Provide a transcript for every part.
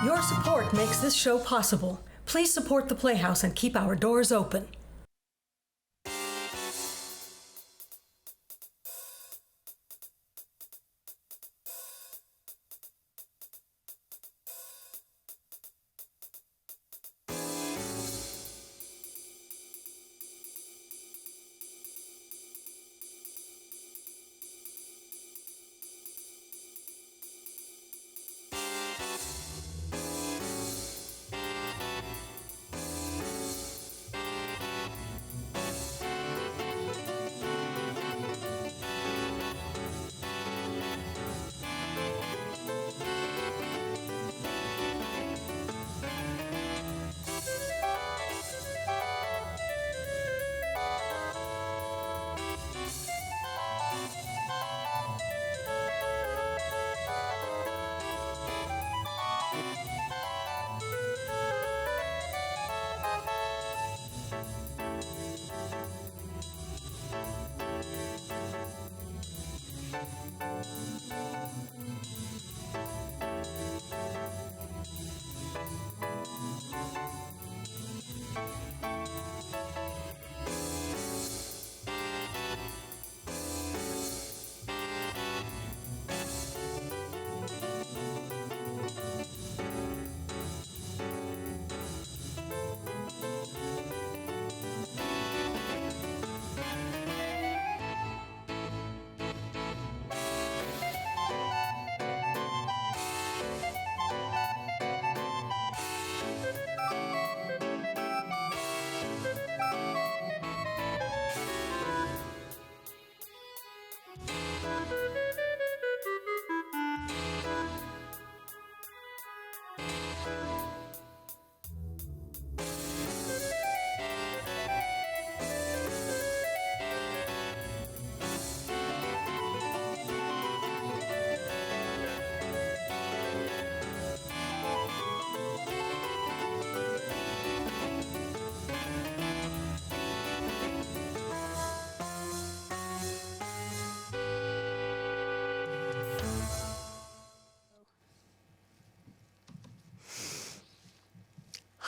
Your support makes this show possible. Please support the Playhouse and keep our doors open.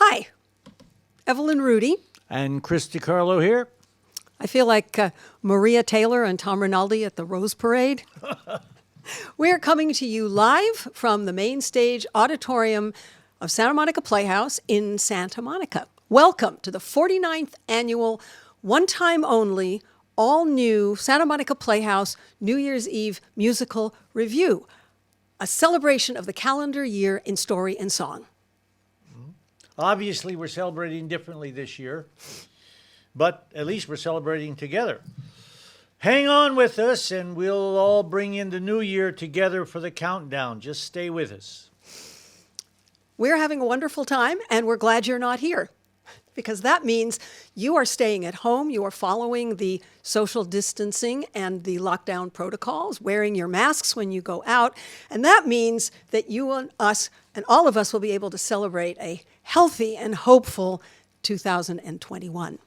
Hi, Evelyn Rudy. And Chris DiCarlo here. I feel like Maria Taylor and Tom Rinaldi at the Rose Parade. We're coming to you live from the main stage auditorium of Santa Monica Playhouse in Santa Monica. Welcome to the 49th annual, one-time only, all-new Santa Monica Playhouse New Year's Eve musical review, a celebration of the calendar year in story and song. Obviously, we're celebrating differently this year, but at least we're celebrating together. Hang on with us, and we'll all bring in the new year together for the countdown. Just stay with us. We're having a wonderful time, and we're glad you're not here, because that means you are staying at home, you are following the social distancing and the lockdown protocols, wearing your masks when you go out, and that means that you and us and all of us will be able to celebrate a healthy and hopeful 2021.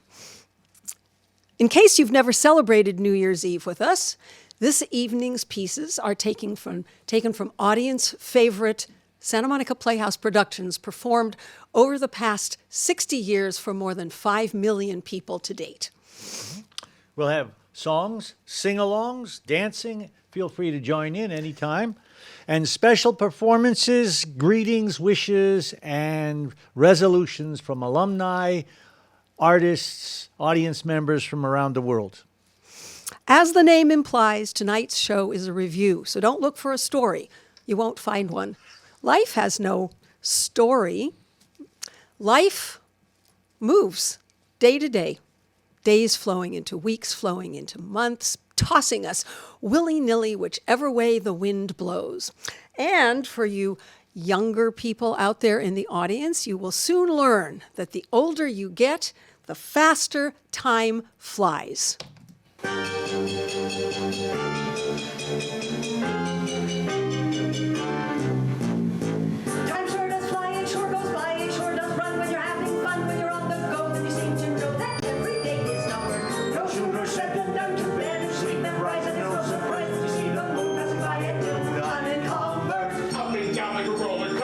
In case you've never celebrated New Year's Eve with us, this evening's pieces are taken from audience favorite Santa Monica Playhouse productions performed over the past 60 years for more than 5 million people to date. We'll have songs, sing-alongs, dancing. Feel free to join in anytime. And special performances, greetings, wishes, and resolutions from alumni, artists, audience members from around the world. As the name implies, tonight's show is a review, so don't look for a story. You won't find one. Life has no story. Life moves day to day, days flowing into weeks, flowing into months, tossing us willy-nilly whichever way the wind blows. And for you younger people out there in the audience, you will soon learn that the older you get, the faster time flies. Up and down like a roller coaster.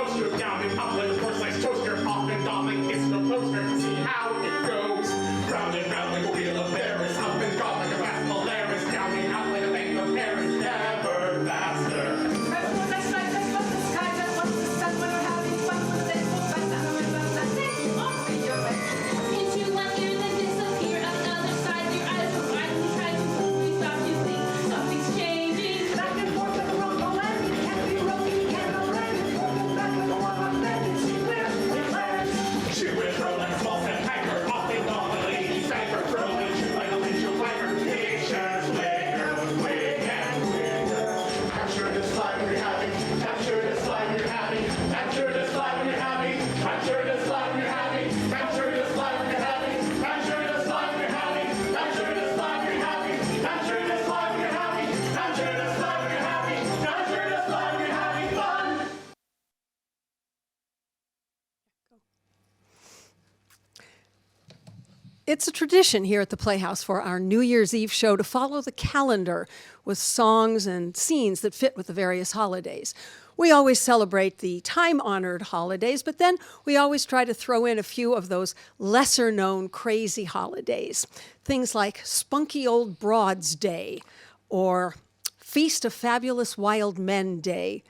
It's a tradition here at the Playhouse for our New Year's Eve show to follow the calendar with songs and scenes that fit with the various holidays. We always celebrate the time-honored holidays, but then we always try to throw in a few of those lesser-known crazy holidays. Things like Spunky Old Broads Day, or Feast of Fabulous Wild Men Day,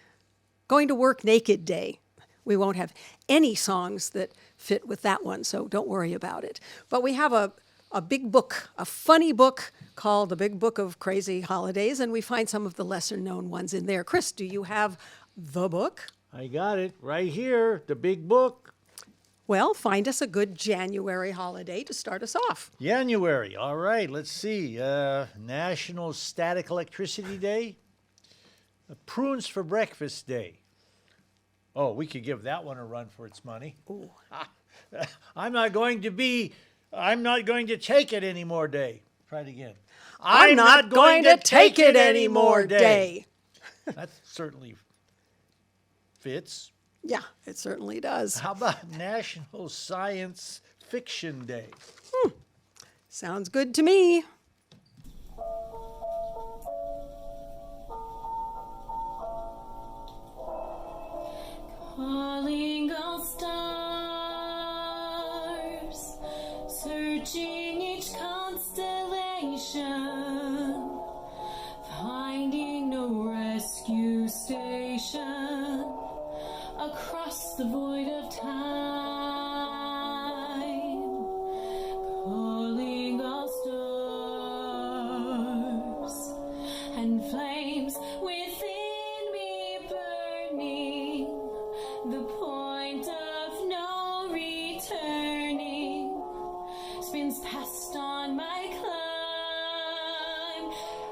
Going to Work Naked Day. We won't have any songs that fit with that one, so don't worry about it. But we have a big book, a funny book called The Big Book of Crazy Holidays, and we find some of the lesser-known ones in there. Chris, do you have the book? I got it right here, the big book. Well, find us a good January holiday to start us off. January, all right, let's see. National Static Electricity Day. Prunes for Breakfast Day. Oh, we could give that one a run for its money. Ooh. I'm not going to take it anymore day. Try it again. I'm not going to take it anymore day. That certainly fits. Yeah, it certainly does. How about National Science Fiction Day? Sounds good to me. Calling all stars, searching each constellation, finding no rescue station across the void of time. Calling all stars and flames within me burning, the point of no returning spins past on my climb,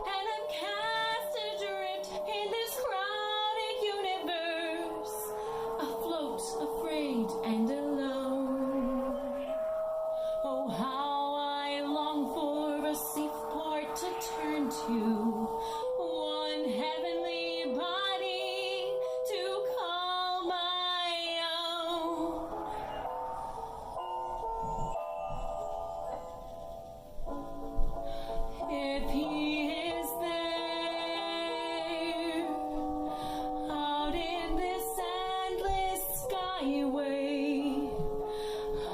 and I'm cast adrift in this crowded universe, afloat, afraid and alone. Oh, how I long for a safe port to turn to, one heavenly body to call my own. If he is there, out in this endless skyway,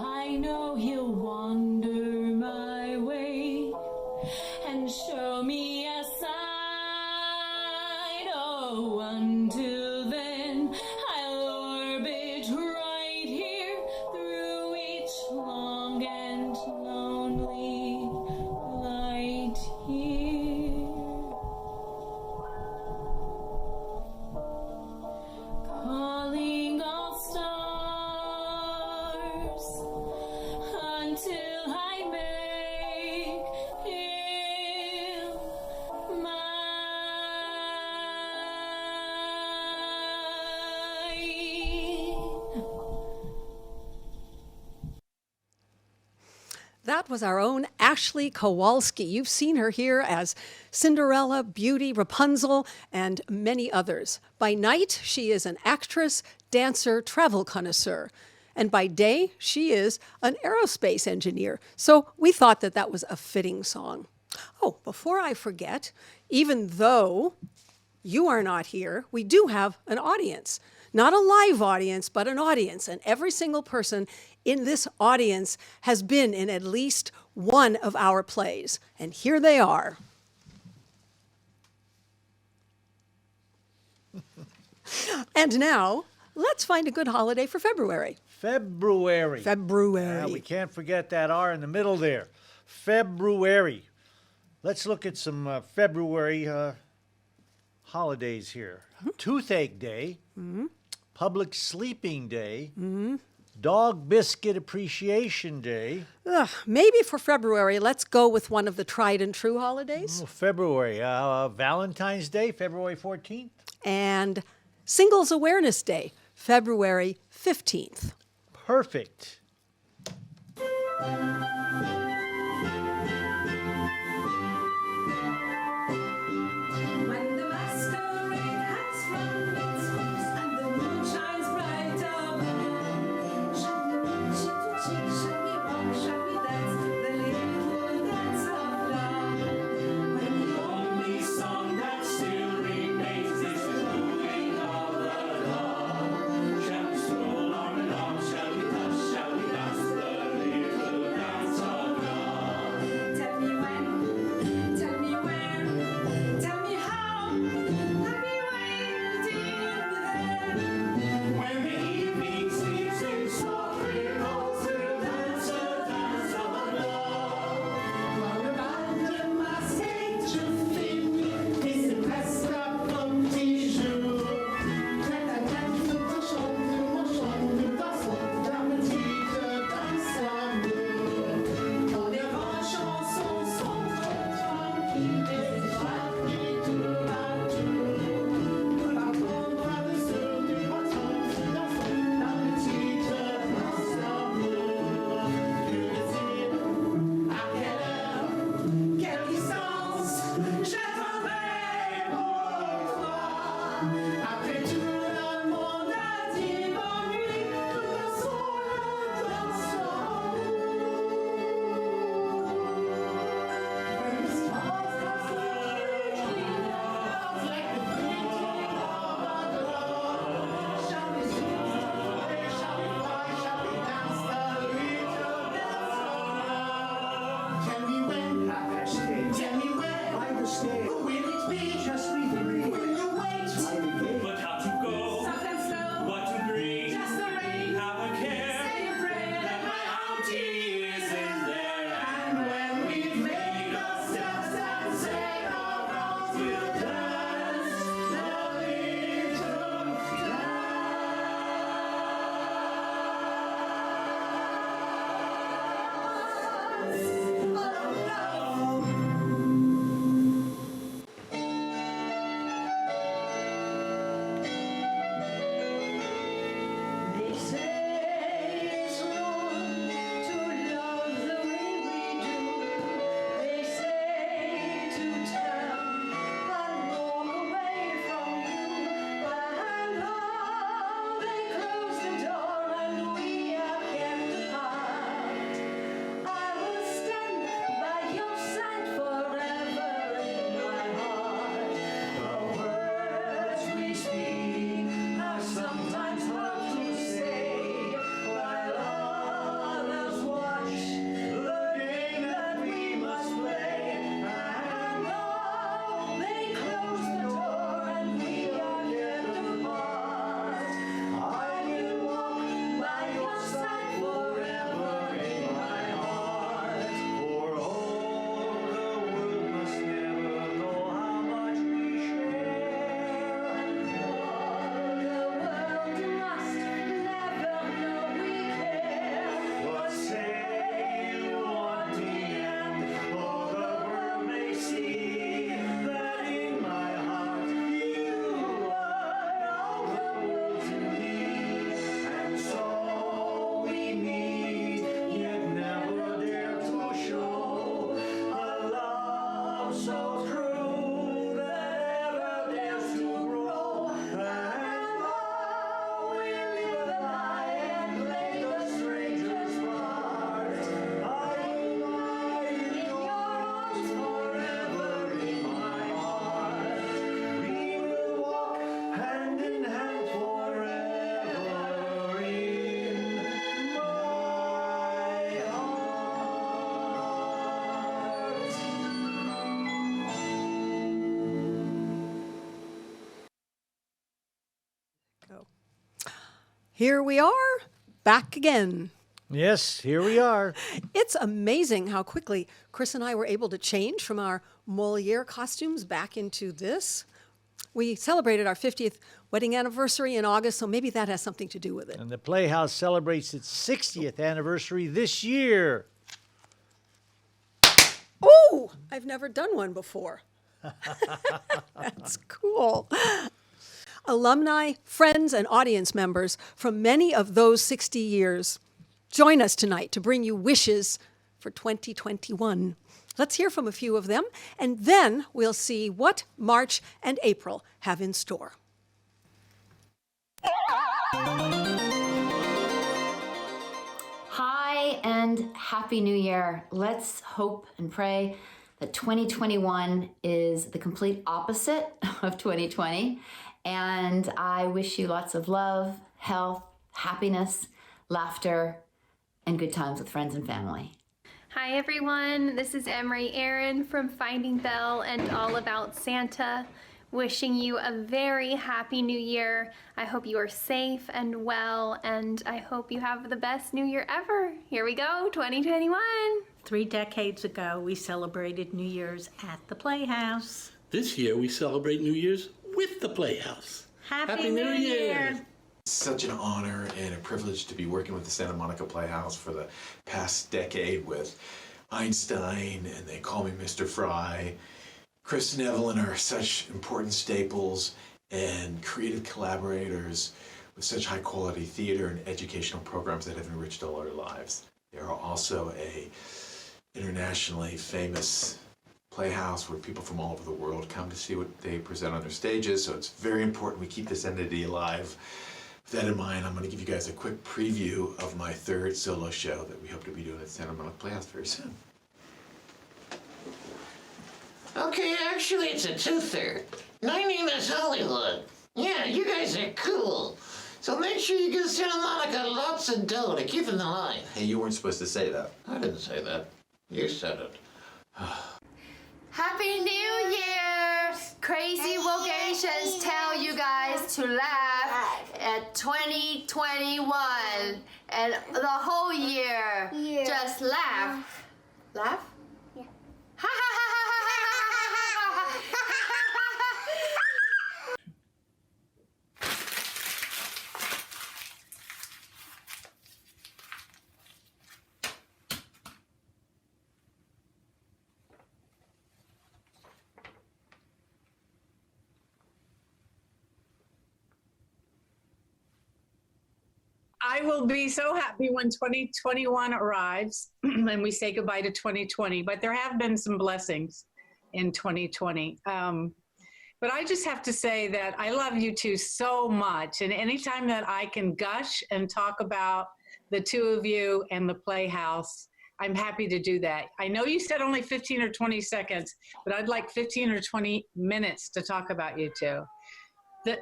I know he'll wander my way and show me a sign. Oh, until then, I'll orbit right here through each long and lonely light year. Calling all stars until I make him mine. That was our own Ashley Kowalski. You've seen her here as Cinderella, Beauty, Rapunzel, and many others. By night, she is an actress, dancer, travel connoisseur. And by day, she is an aerospace engineer. So we thought that that was a fitting song. Oh, before I forget, even though you are not here, we do have an audience. Not a live audience, but an audience. And every single person in this audience has been in at least one of our plays. And here they are. And now, let's find a good holiday for February. February. February. We can't forget that R in the middle there. February. Let's look at some February holidays here. Toothache Day. Public Sleeping Day. Dog Biscuit Appreciation Day. Maybe for February, let's go with one of the tried and true holidays. February. Valentine's Day, February 14th. And Singles Awareness Day, February 15th. Perfect. When the masquerade has run its course and the moon shines bright above, shall we march into cheek, shall we walk, shall we dance? The Here we are, back again. Yes, here we are. It's amazing how quickly Chris and I were able to change from our Moliere costumes back into this. We celebrated our 50th wedding anniversary in August, so maybe that has something to do with it. And the Playhouse celebrates its 60th anniversary this year. Oh, I've never done one before. That's cool. Alumni, friends, and audience members from many of those 60 years join us tonight to bring you wishes for 2021. Let's hear from a few of them, and then we'll see what March and April have in store. Hi and Happy New Year. Let's hope and pray that 2021 is the complete opposite of 2020. And I wish you lots of love, health, happiness, laughter, and good times with friends and family. Hi everyone, this is Emery Aaron from Finding Belle and All About Santa, wishing you a very happy new year. I hope you are safe and well, and I hope you have the best new year ever. Here we go, 2021. 3 decades ago, we celebrated New Year's at the Playhouse. This year we celebrate New Year's with the Playhouse. Happy New Year! It's such an honor and a privilege to be working with the Santa Monica Playhouse for the past decade with Einstein and They Call Me Mr. Fry. Chris and Evelyn are such important staples and creative collaborators with such high quality theater and educational programs that have enriched all our lives. They are also a internationally famous playhouse where people from all over the world come to see what they present on their stages, so it's very important we keep this entity alive. With that in mind, I'm going to give you guys a quick preview of my 3rd solo show that we hope to be doing at Santa Monica Playhouse very soon. Okay, actually it's a 2/3. My name is Hollywood. Yeah, you guys are cool. So make sure you give Santa Monica lots of dough to keep them alive. Hey, you weren't supposed to say that. I didn't say that. You said it. Happy New Year! Crazy vocations tell you guys to laugh at 2021 and the whole year. Just laugh. Laugh? Yeah. Ha ha ha ha ha ha ha ha. I will be so happy when 2021 arrives and we say goodbye to 2020, but there have been some blessings in 2020. But I just have to say that I love you two so much. And anytime that I can gush and talk about the two of you and the Playhouse, I'm happy to do that. I know you said only 15 or 20 seconds, but I'd like 15 or 20 minutes to talk about you two.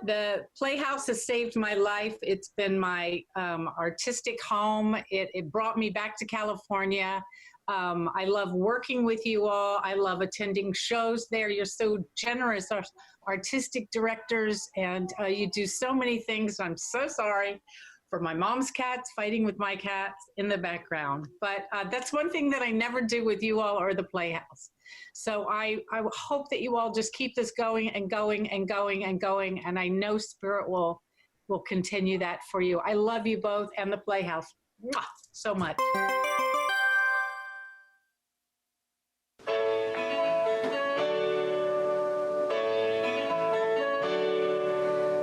The Playhouse has saved my life. It's been my artistic home. It brought me back to California. I love working with you all. I love attending shows there. You're so generous, artistic directors, and you do so many things. I'm so sorry for my mom's cats fighting with my cats in the background. But that's one thing that I never do with you all or the Playhouse. So I hope that you all just keep this going and going and going and going. And I know Spirit will continue that for you. I love you both and the Playhouse so much.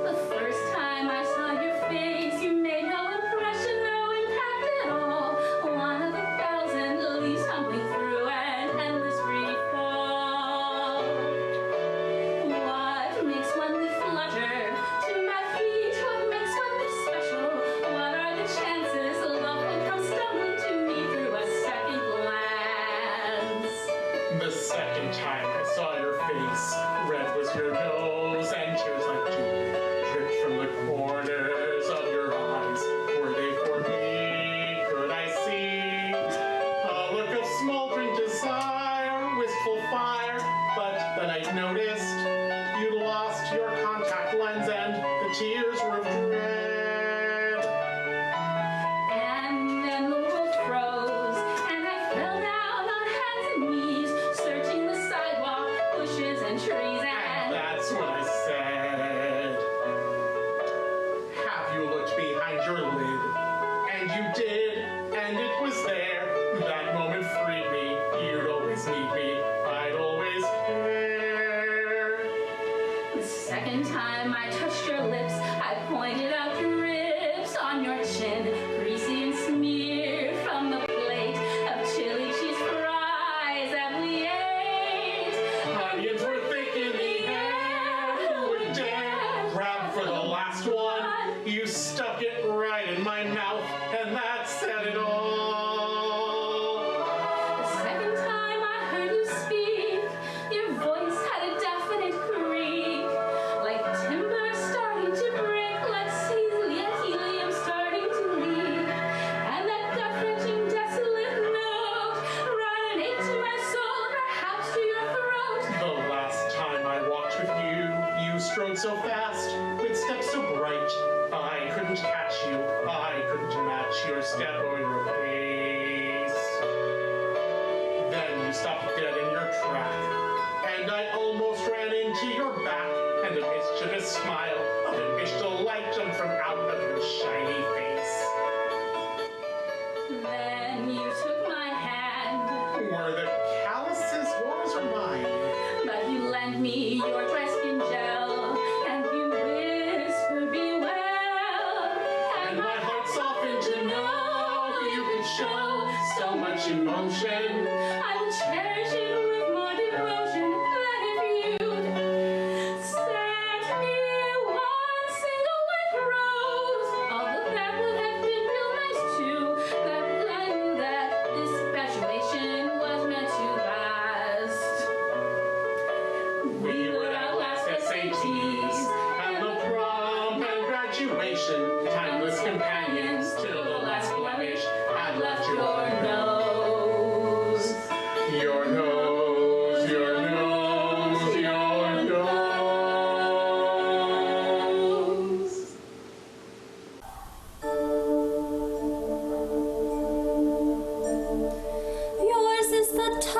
The first time I saw your face, you made no impression, no impact at all. One of 1,000 leaves tumbling through an endless free fall. What makes one leaf flutter to my feet? What makes one leaf special? What are the chances love will come stumbling to me through a second glance? The second time I saw your face, red was your nose, and tears like dew dripped from the corners of your eyes. Were they for me? Could I see a look of smoldering desire, wistful fire? But then I noticed you'd lost your contact lens, and the tears were of dread.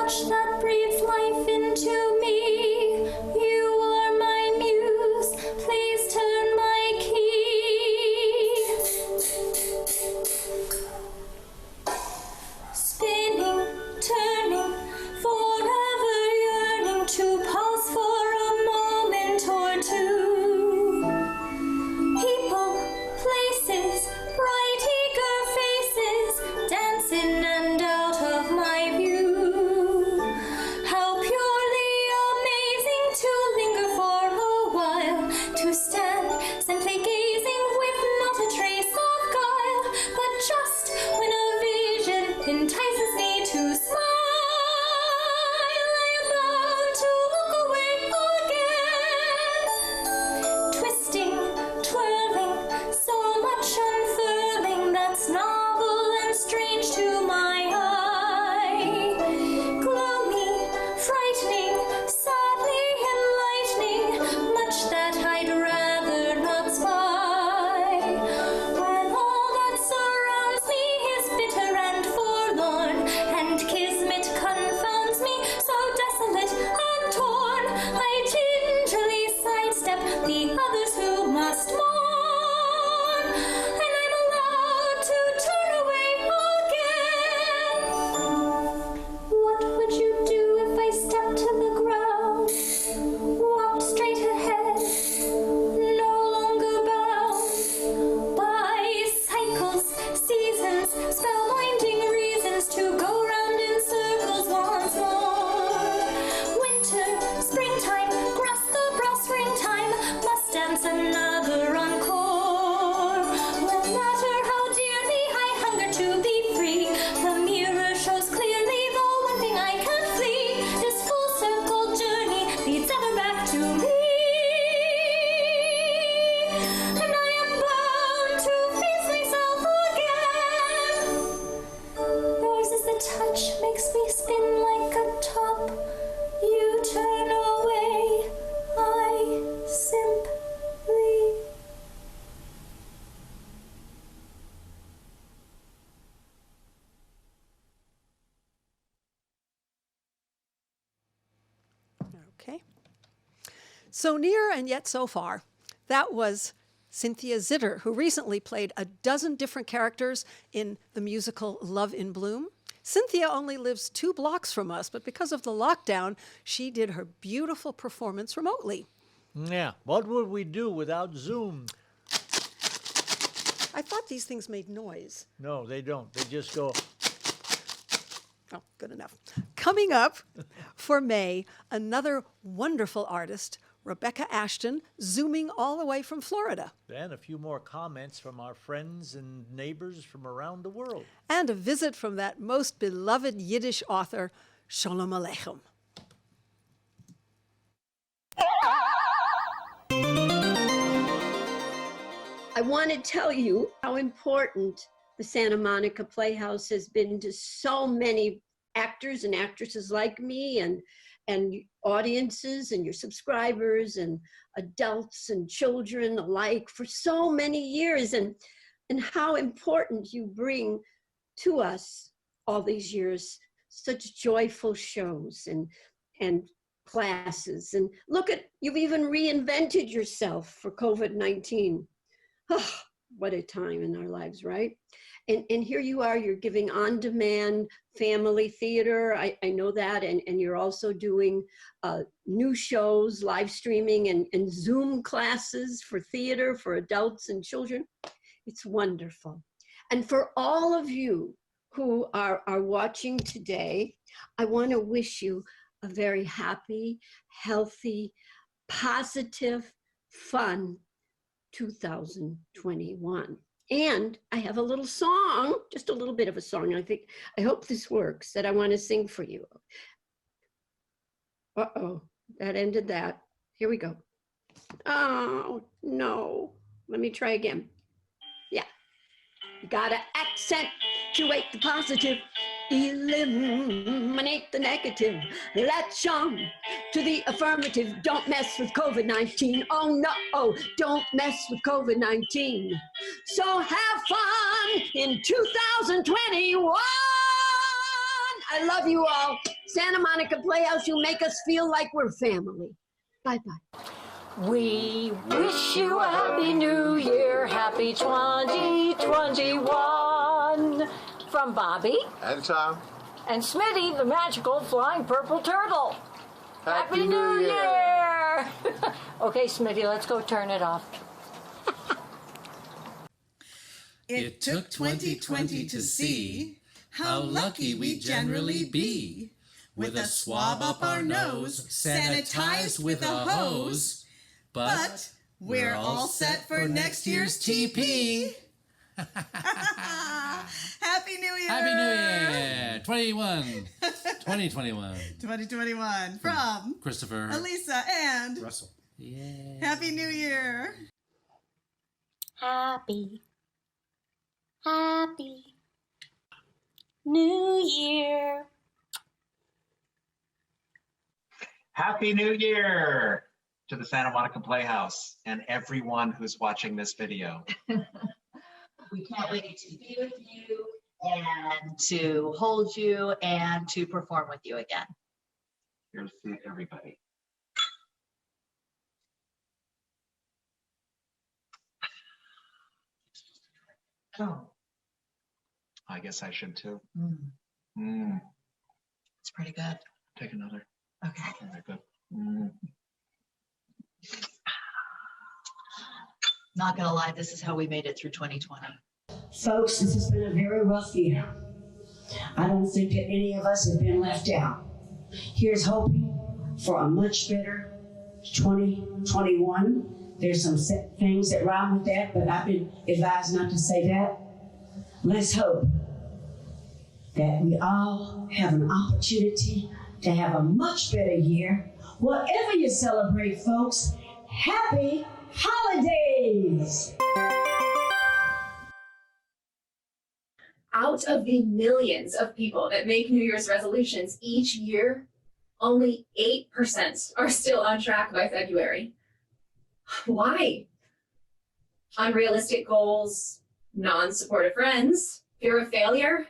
touch that breathes life into me. You are my muse, please turn my key. Spinning, turning, forever yearning to pause for a moment or two. People, places, bright eager faces, dancing and out of my view. How purely amazing to linger for a while, to stand simply gazing with not a trace of guile, but just when a vision entices me to smile, I am bound to look away again. Twisting, twirling, so much unfurling that's novel and strange to my eye. Gloomy, frightening, sadly enlightening, much that I'd rather not spy. When all that surrounds me is bitter and forlorn, and kismet confounds me, so desolate and torn, I gingerly sidestep the others who must mourn, and I'm allowed to turn away again. What would you do if I stepped to the ground, walked straight ahead, no longer bound by cycles, seasons, spellbinding reasons to go round in circles once more? Winter, springtime, grass the brow, springtime, must dance another encore. No matter how dearly I hunger to be free, the mirror shows clearly the one thing I can't flee. This full circle journey leads ever back to me, and I am bound to face myself again. Yours is the touch, makes me spin like a top. You turn away, I simply. Okay. So near and yet so far. That was Cynthia Zitter, who recently played a dozen different characters in the musical Love in Bloom. Cynthia only lives 2 blocks from us, but because of the lockdown, she did her beautiful performance remotely. Yeah, what would we do without Zoom? I thought these things made noise. No, they don't. They just go. Oh, good enough. Coming up for May, another wonderful artist, Rebecca Ashton, zooming all the way from Florida. And a few more comments from our friends and neighbors from around the world. And a visit from that most beloved Yiddish author, Shalom Aleichem. I want to tell you how important the Santa Monica Playhouse has been to so many actors and actresses like me, and audiences and your subscribers and adults and children alike for so many years, and how important you bring to us all these years such joyful shows and classes. And look at, you've even reinvented yourself for COVID-19. Oh, what a time in our lives, right? And here you are, you're giving on-demand family theater. I know that, and you're also doing new shows, live streaming, and Zoom classes for theater for adults and children. It's wonderful. And for all of you who are watching today, I want to wish you a very happy, healthy, positive, fun 2021. And I have a little song, just a little bit of a song. I hope this works, that I want to sing for you. Uh-oh, that ended that. Here we go. Oh, no. Let me try again. Yeah. You gotta accentuate the positive, eliminate the negative. Latch on to the affirmative. Don't mess with COVID-19. Oh no, don't mess with COVID-19. So have fun in 2021. I love you all. Santa Monica Playhouse, you make us feel like we're family. Bye-bye. We wish you a happy new year, happy 2021. From Bobby. And Tom. And Smitty, the magical flying purple turtle. Happy New Year. Okay, Smitty, let's go turn it off. It took 2020 to see how lucky we generally be. With a swab up our nose, sanitized with a hose. But we're all set for next year's TP. Happy New Year! Happy New Year! 2021. 2021 from Christopher, Elisa, and Russell. Yeah. Happy New Year! Happy New Year. Happy New Year to the Santa Monica Playhouse and everyone who's watching this video. We can't wait to be with you and to hold you and to perform with you again. Here's to everybody. Oh, I guess I should too. It's pretty good. Take another. Okay. Very good. Not gonna lie, this is how we made it through 2020. Folks, this has been a very rough year. I don't think that any of us have been left out. Here's hoping for a much better 2021. There's some things that rhyme with that, but I've been advised not to say that. Let's hope that we all have an opportunity to have a much better year. Whatever you celebrate, folks, happy holidays! Out of the millions of people that make New Year's resolutions each year, only 8% are still on track by February. Why? Unrealistic goals, non-supportive friends, fear of failure.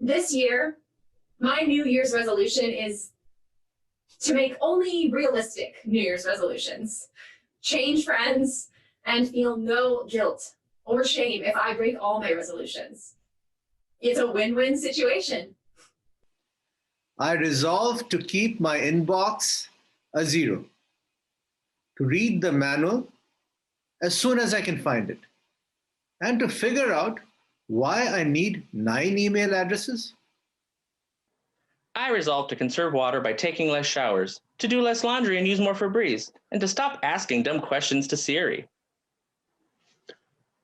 This year, my New Year's resolution is to make only realistic New Year's resolutions, change friends, and feel no guilt or shame if I break all my resolutions. It's a win-win situation. I resolve to keep my inbox a 0, to read the manual as soon as I can find it, and to figure out why I need 9 email addresses. I resolve to conserve water by taking less showers, to do less laundry and use more Febreze, and to stop asking dumb questions to Siri.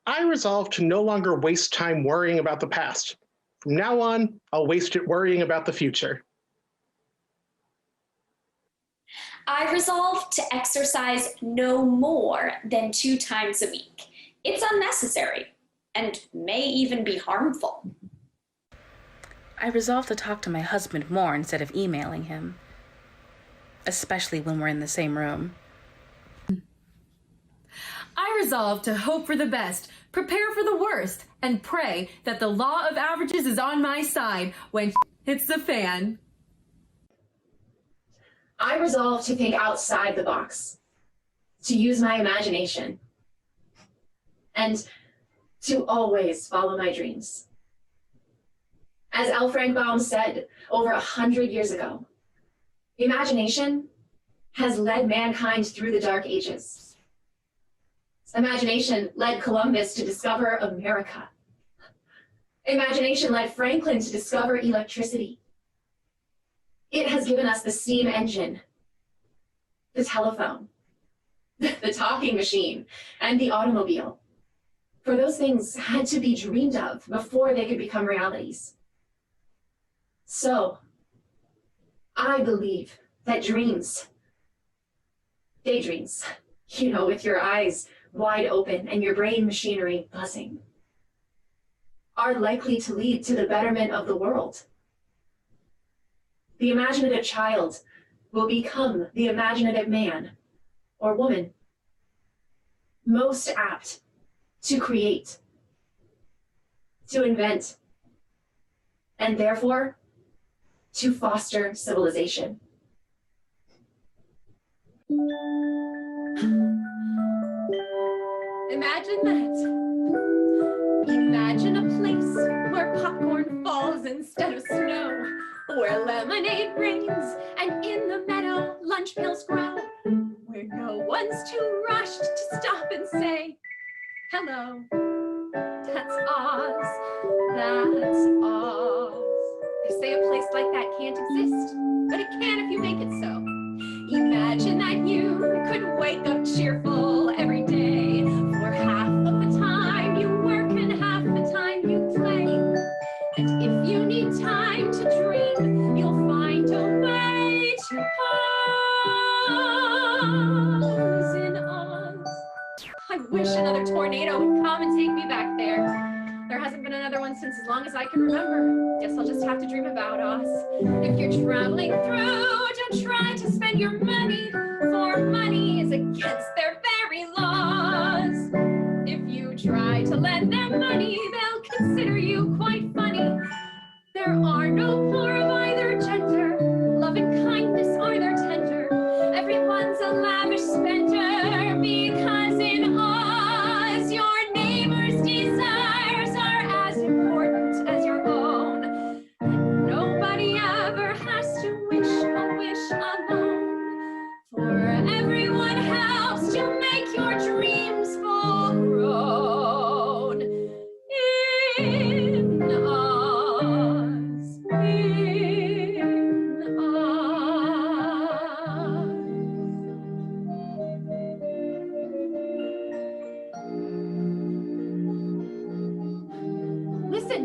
I resolve to no longer waste time worrying about the past. From now on, I'll waste it worrying about the future. I resolve to exercise no more than 2 times a week. It's unnecessary and may even be harmful. I resolve to talk to my husband more instead of emailing him, especially when we're in the same room. I resolve to hope for the best, prepare for the worst, and pray that the law of averages is on my side when hits the fan. I resolve to think outside the box, to use my imagination, and to always follow my dreams. As L. Frank Baum said over 100 years ago, imagination has led mankind through the Dark Ages. Imagination led Columbus to discover America. Imagination led Franklin to discover electricity. It has given us the steam engine, the telephone, the talking machine, and the automobile. For those things had to be dreamed of before they could become realities. So, I believe that dreams, daydreams, with your eyes wide open and your brain machinery buzzing, are likely to lead to the betterment of the world. The imaginative child will become the imaginative man or woman, most apt to create, to invent, and therefore to foster civilization. Imagine that. Imagine a place where popcorn falls instead of snow, where lemonade rains and in the meadow lunch pails grow, where no one's too rushed to stop and say, hello. That's Oz. That's Oz. They say a place like that can't exist, but it can if you make it so. Imagine that you could wake up cheerful every day. For half of the time you work and half the time you play. And if you need time to dream, you'll find a way to pause in Oz. I wish another tornado would come and take me back there. There hasn't been another one since as long as I can remember. Guess I'll just have to dream about Oz. If you're traveling through, don't try to spend your money, for money is against their very laws. If you try to lend them money, they'll consider you quite funny. There are no poor of either gender. Love and kindness are their tender. Everyone's a lavish spender, because in Oz, your neighbor's desires are as important as your own. And nobody ever has to wish a wish alone. For everyone helps to make your dreams full grown. In Oz, in Oz. Listen,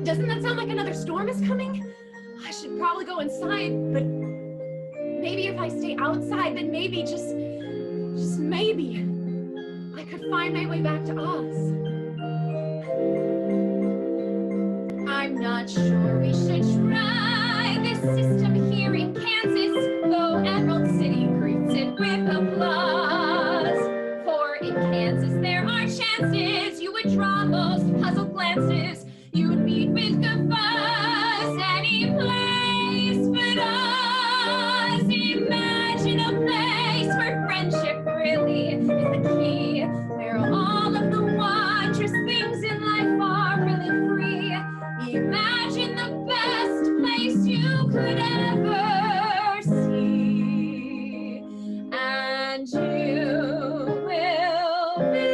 doesn't that sound like another storm is coming? I should probably go inside, but maybe if I stay outside, then maybe, just maybe, I could find my way back to Oz. I'm not sure we should try this system here in Kansas, though Emerald City greets it with applause. For in Kansas there are chances you would draw most puzzled glances. You would meet with guffaws any place but Oz. Imagine a place where friendship really is the key, where all of the wondrous things in life are really free. Imagine the best place you could ever see, and you will be.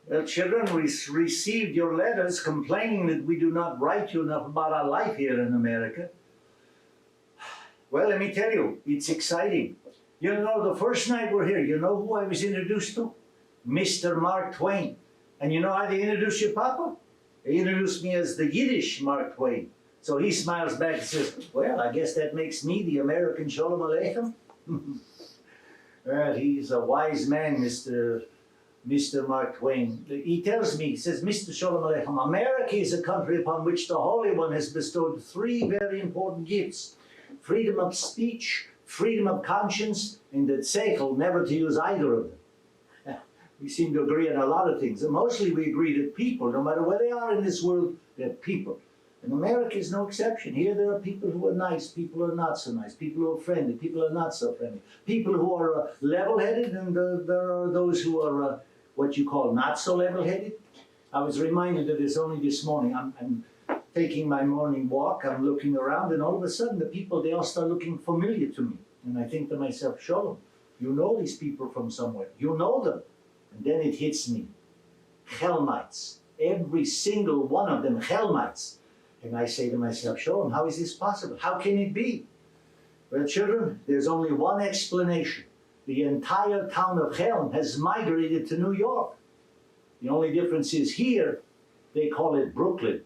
Well, children, we received your letters complaining that we do not write you enough about our life here in America. Well, let me tell you, it's exciting. You know, the first night we're here, you know who I was introduced to? Mr. Mark Twain. And you know how they introduce your papa? They introduced me as the Yiddish Mark Twain. So he smiles back and says, well, I guess that makes me the American Shalom Aleichem. Well, he's a wise man, Mr. Mark Twain. He tells me, he says, Mr. Shalom Aleichem, America is a country upon which the Holy One has bestowed three very important gifts: freedom of speech, freedom of conscience, and the tzeichel, never to use either of them. We seem to agree on a lot of things, and mostly we agree that people, no matter where they are in this world, they're people. And America is no exception. Here there are people who are nice, people who are not so nice, people who are friendly, people who are not so friendly, people who are level-headed, and there are those who are what you call not so level-headed. I was reminded of this only this morning. I'm taking my morning walk, I'm looking around, and all of a sudden the people, they all start looking familiar to me. And I think to myself, Shalom, you know these people from somewhere. You know them. And then it hits me. Helmites. Every single one of them Helmites. And I say to myself, Shalom, how is this possible? How can it be? Well, children, there's only one explanation. The entire town of Helm has migrated to New York. The only difference is here, they call it Brooklyn.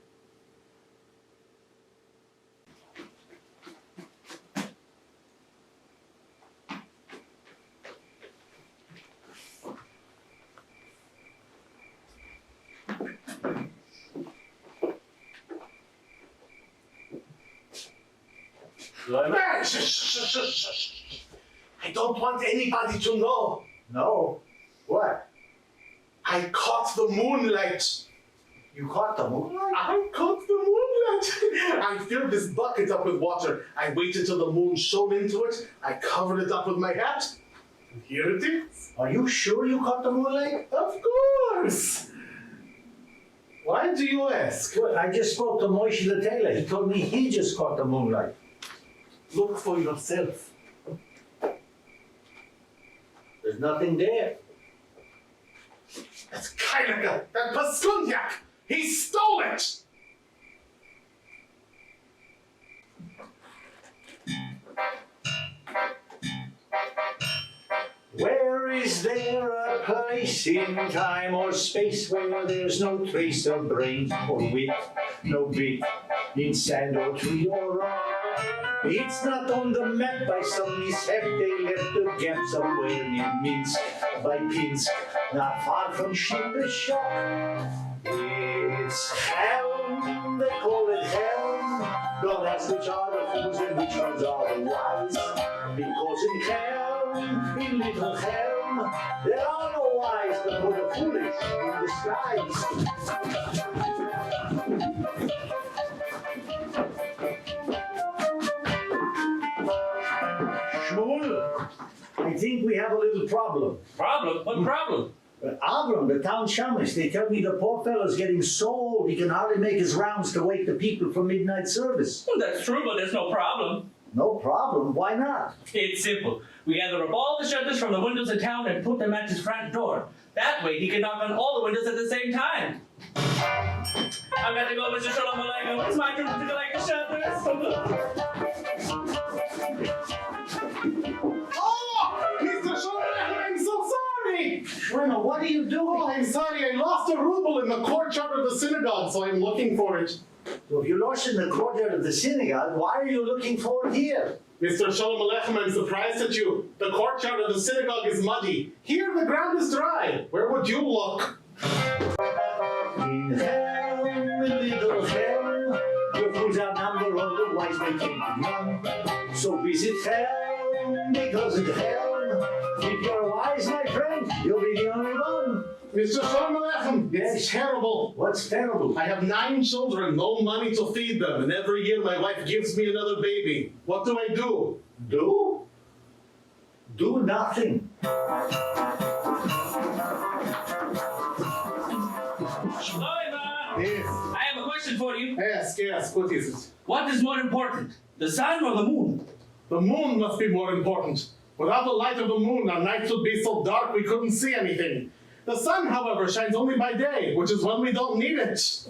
I don't want anybody to know. No? What? I caught the moonlight. You caught the moonlight? I caught the moonlight. I filled this bucket up with water. I waited till the moon shone into it. I covered it up with my hat. And here it is. Are you sure you caught the moonlight? Of course. Why do you ask? Well, I just spoke to Moishe the tailor. He told me he just caught the moonlight. Look for yourself. There's nothing there. That's Kailaka, that Paskunyak. He stole it. Where is there a place in time or space where there's no trace of brain or wit, no bit in sand or tree or rock? It's not on the map by some mishap. They left the gap somewhere near Minsk by Pinsk, not far from Shippershock. It's Helm, they call it Helm. Don't ask which are the fools and which ones are the wise. Because in Helm, in little Helm, there are no wise but for the foolish in disguise. Shmuel, I think we have a little problem. Problem? What problem? Avram, the town shamish, they tell me the poor fellow's getting so old he can hardly make his rounds to wake the people for midnight service. Well, that's true, but there's no problem. No problem? Why not? It's simple. We gather up all the shutters from the windows in town and put them at his front door. That way he can knock on all the windows at the same time. I've got to go, Mr. Shalom Aleichem. It's my turn to collect the shutters. Oh, Mr. Shalom, I'm so sorry. Shmuel, what are you doing? Oh, I'm sorry. I lost a ruble in the courtyard of the synagogue, so I'm looking for it. So if you lost in the courtyard of the synagogue, why are you looking for it here? Mr. Shalom Aleichem, I'm surprised at you. The courtyard of the synagogue is muddy. Here the ground is dry. Where would you look? In Helm, little Helm, your fools outnumber all the wise they can't run. So visit Helm, because in Helm, if you're wise, my friend, you'll be the only one. Mr. Shalom Aleichem, it's terrible. What's terrible? I have 9 children, no money to feed them, and every year my wife gives me another baby. What do I do? Do? Do nothing. Yes. I have a question for you. Yes, what is it? What is more important, the sun or the moon? The moon must be more important. Without the light of the moon, our nights would be so dark we couldn't see anything. The sun, however, shines only by day, which is when we don't need it.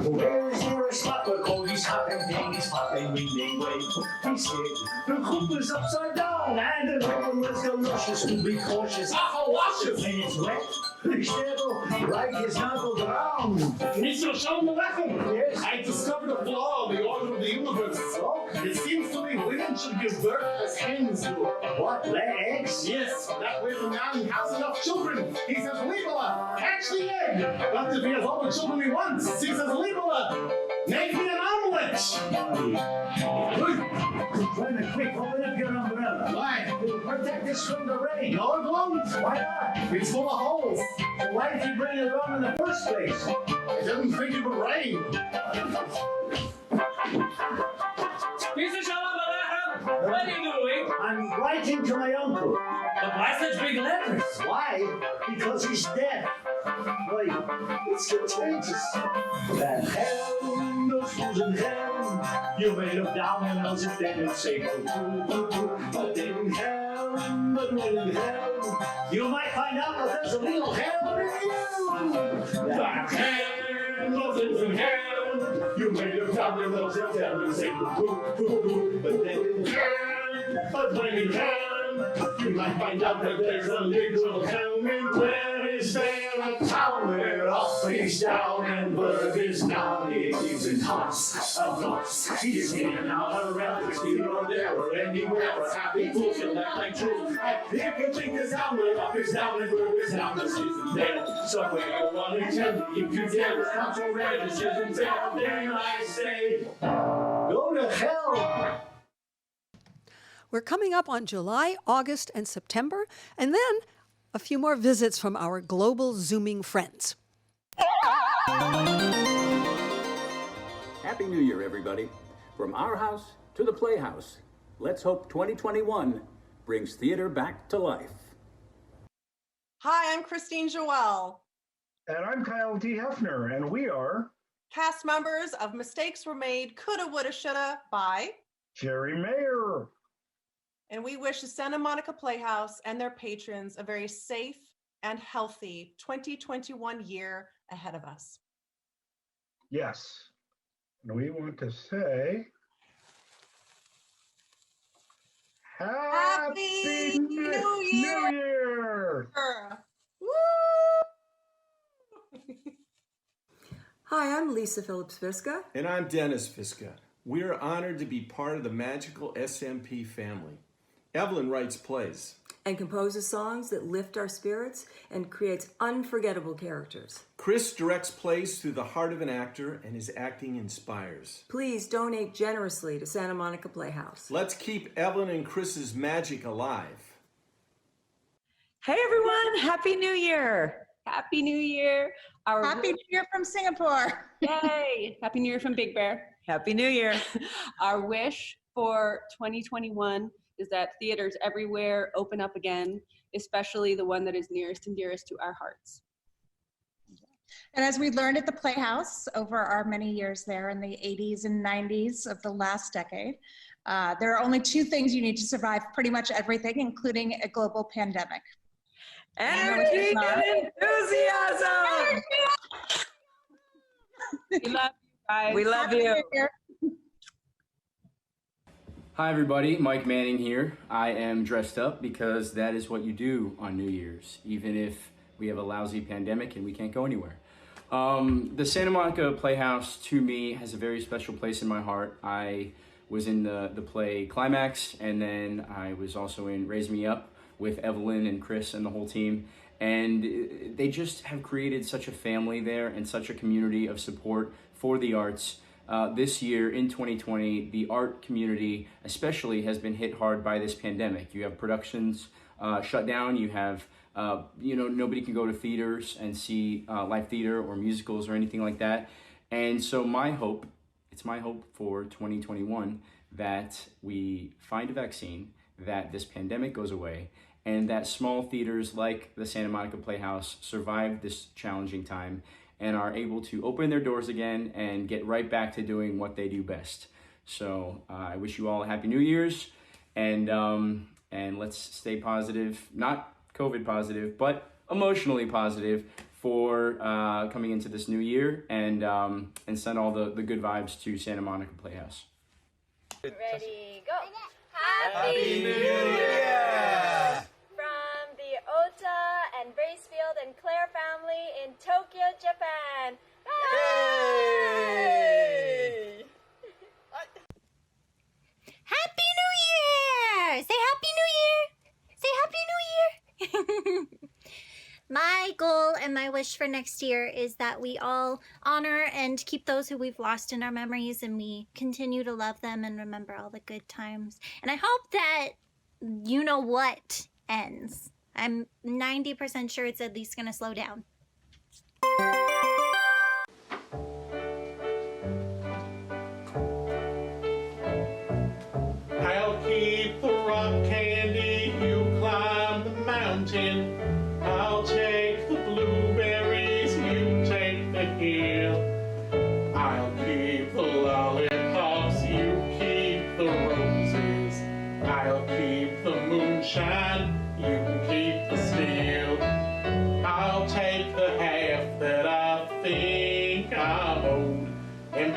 Where is there a spot where Cody's hot and Danny's hot and winding wave? He said, the coop is upside down and the river was delicious to be cautious. Washes! When it's wet, the devil right his knuckle down. Mr. Shalom Aleichem, Yes? I discovered a flaw in the order of the universe. Oh? It seems to me women should give birth as hens do. What, lay eggs? Yes, that way the man has enough children. He says, Libela, catch the egg. But if he has all the children he wants, he says, Libela, make me an omelet. Brenda, quick, open up your umbrella. Why? It'll protect us from the rain. No, it won't. Why not? It's full of holes. So why did you bring it on in the first place? I didn't think it would rain. Mr. Shalom Aleichem, what are you doing? I'm writing to my uncle. But why such big letters? Why? Because he's dead. Wait, it's contagious. That Helm, those fools in Helm. You may look down and nose it then and say, but then in Helm, but when in Helm, you might find out that there's a little Helm in you. That Helm, those fools in Helm. can. You may have found your little September, say boo, but then you can. But when you can, you might find out that there's a little town in where is there a town where off is down and bird is down. It is in hearts of thoughts. He is in and out around the street or there or anywhere. Where happy fools can act like truth. If you think is down where off is down and bird is down, this isn't there. Somewhere you want to tell me if you dare. It's not so rare, this isn't there. Then I say, go to hell. We're coming up on July, August, and September, and then a few more visits from our global Zooming friends. Happy New Year, everybody. From our house to the Playhouse, let's hope 2021 brings theater back to life. Hi, I'm Christine Joelle. And I'm Kyle D. Hefner, and we are cast members of Mistakes Were Made, Coulda, Woulda, Shoulda by Jerry Mayer. And we wish the Santa Monica Playhouse and their patrons a very safe and healthy 2021 year ahead of us. Yes. And we want to say Happy New Year! Woo! Hi, I'm Lisa Phillips-Visca. And I'm Dennis Visca. We are honored to be part of the magical SMP family. Evelyn writes plays And composes songs that lift our spirits and creates unforgettable characters. Chris directs plays through the heart of an actor, and his acting inspires. Please donate generously to Santa Monica Playhouse. Let's keep Evelyn and Chris's magic alive. Hey everyone, Happy New Year! Happy New Year. Happy New Year from Singapore. Yay! Happy New Year from Big Bear. Happy New Year. Our wish for 2021 is that theaters everywhere open up again, especially the one that is nearest and dearest to our hearts. And as we learned at the Playhouse over our many years there in the 80s and 90s of the last decade, there are only two things you need to survive pretty much everything, including a global pandemic. Energy and enthusiasm! We love you guys. We love you. Hi everybody, Mike Manning here. I am dressed up because that is what you do on New Year's, even if we have a lousy pandemic and we can't go anywhere. The Santa Monica Playhouse, to me, has a very special place in my heart. I was in the play Climax, and then I was also in Raise Me Up with Evelyn and Chris and the whole team. And they just have created such a family there and such a community of support for the arts. This year, in 2020, the art community especially has been hit hard by this pandemic. You have productions shut down, you have, nobody can go to theaters and see live theater or musicals or anything like that. And so it's my hope for 2021 that we find a vaccine, that this pandemic goes away, and that small theaters like the Santa Monica Playhouse survive this challenging time and are able to open their doors again and get right back to doing what they do best. So I wish you all a Happy New Year's, and let's stay positive, not COVID positive, but emotionally positive for coming into this new year, and send all the good vibes to Santa Monica Playhouse. Ready, go! Happy New Year! From the Ota and Bracefield and Claire family in Tokyo, Japan. Yay! Happy New Year! Say Happy New Year! Say Happy New Year! My goal and my wish for next year is that we all honor and keep those who we've lost in our memories, and we continue to love them and remember all the good times. And I hope that you know what ends. I'm 90% sure it's at least going to slow down. I'll keep the rock candy, you climb the mountain. I'll take the blueberries, you take the hill. I'll keep the lollipops, you keep the roses. I'll keep the moonshine, you can keep the steel. I'll take the half that I think I'm owed and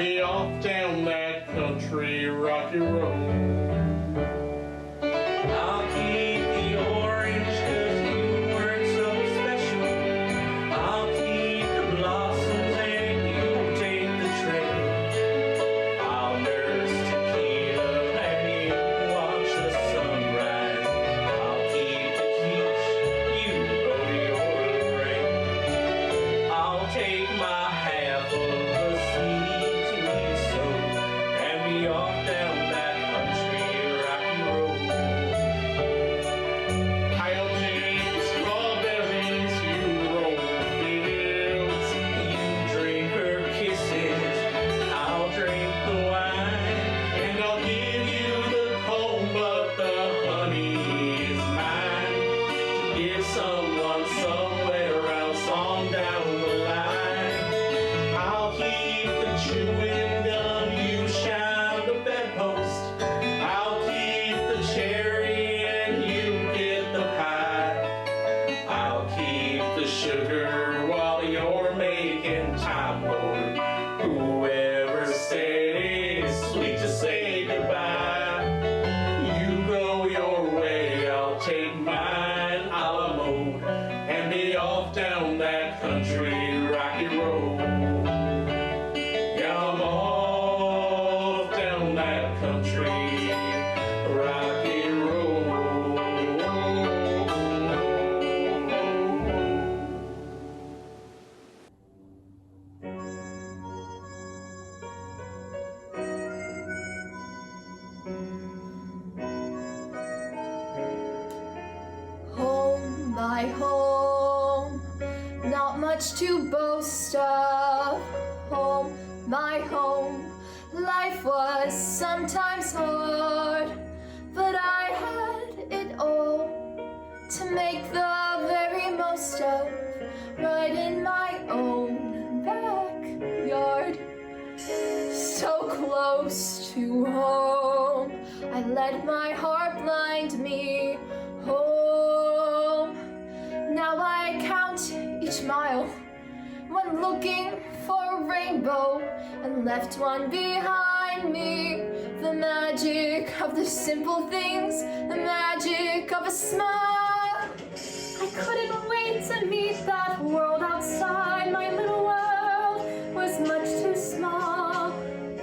my home. Not much to boast of. Home, my home. Life was sometimes hard, but I had it all to make the very most of, right in my own backyard. So close to home, I let my heart blind me home. Now I count each mile when looking for a rainbow and left one behind me. The magic of the simple things, the magic of a smile. I couldn't wait to meet that world outside. My little world was much too small.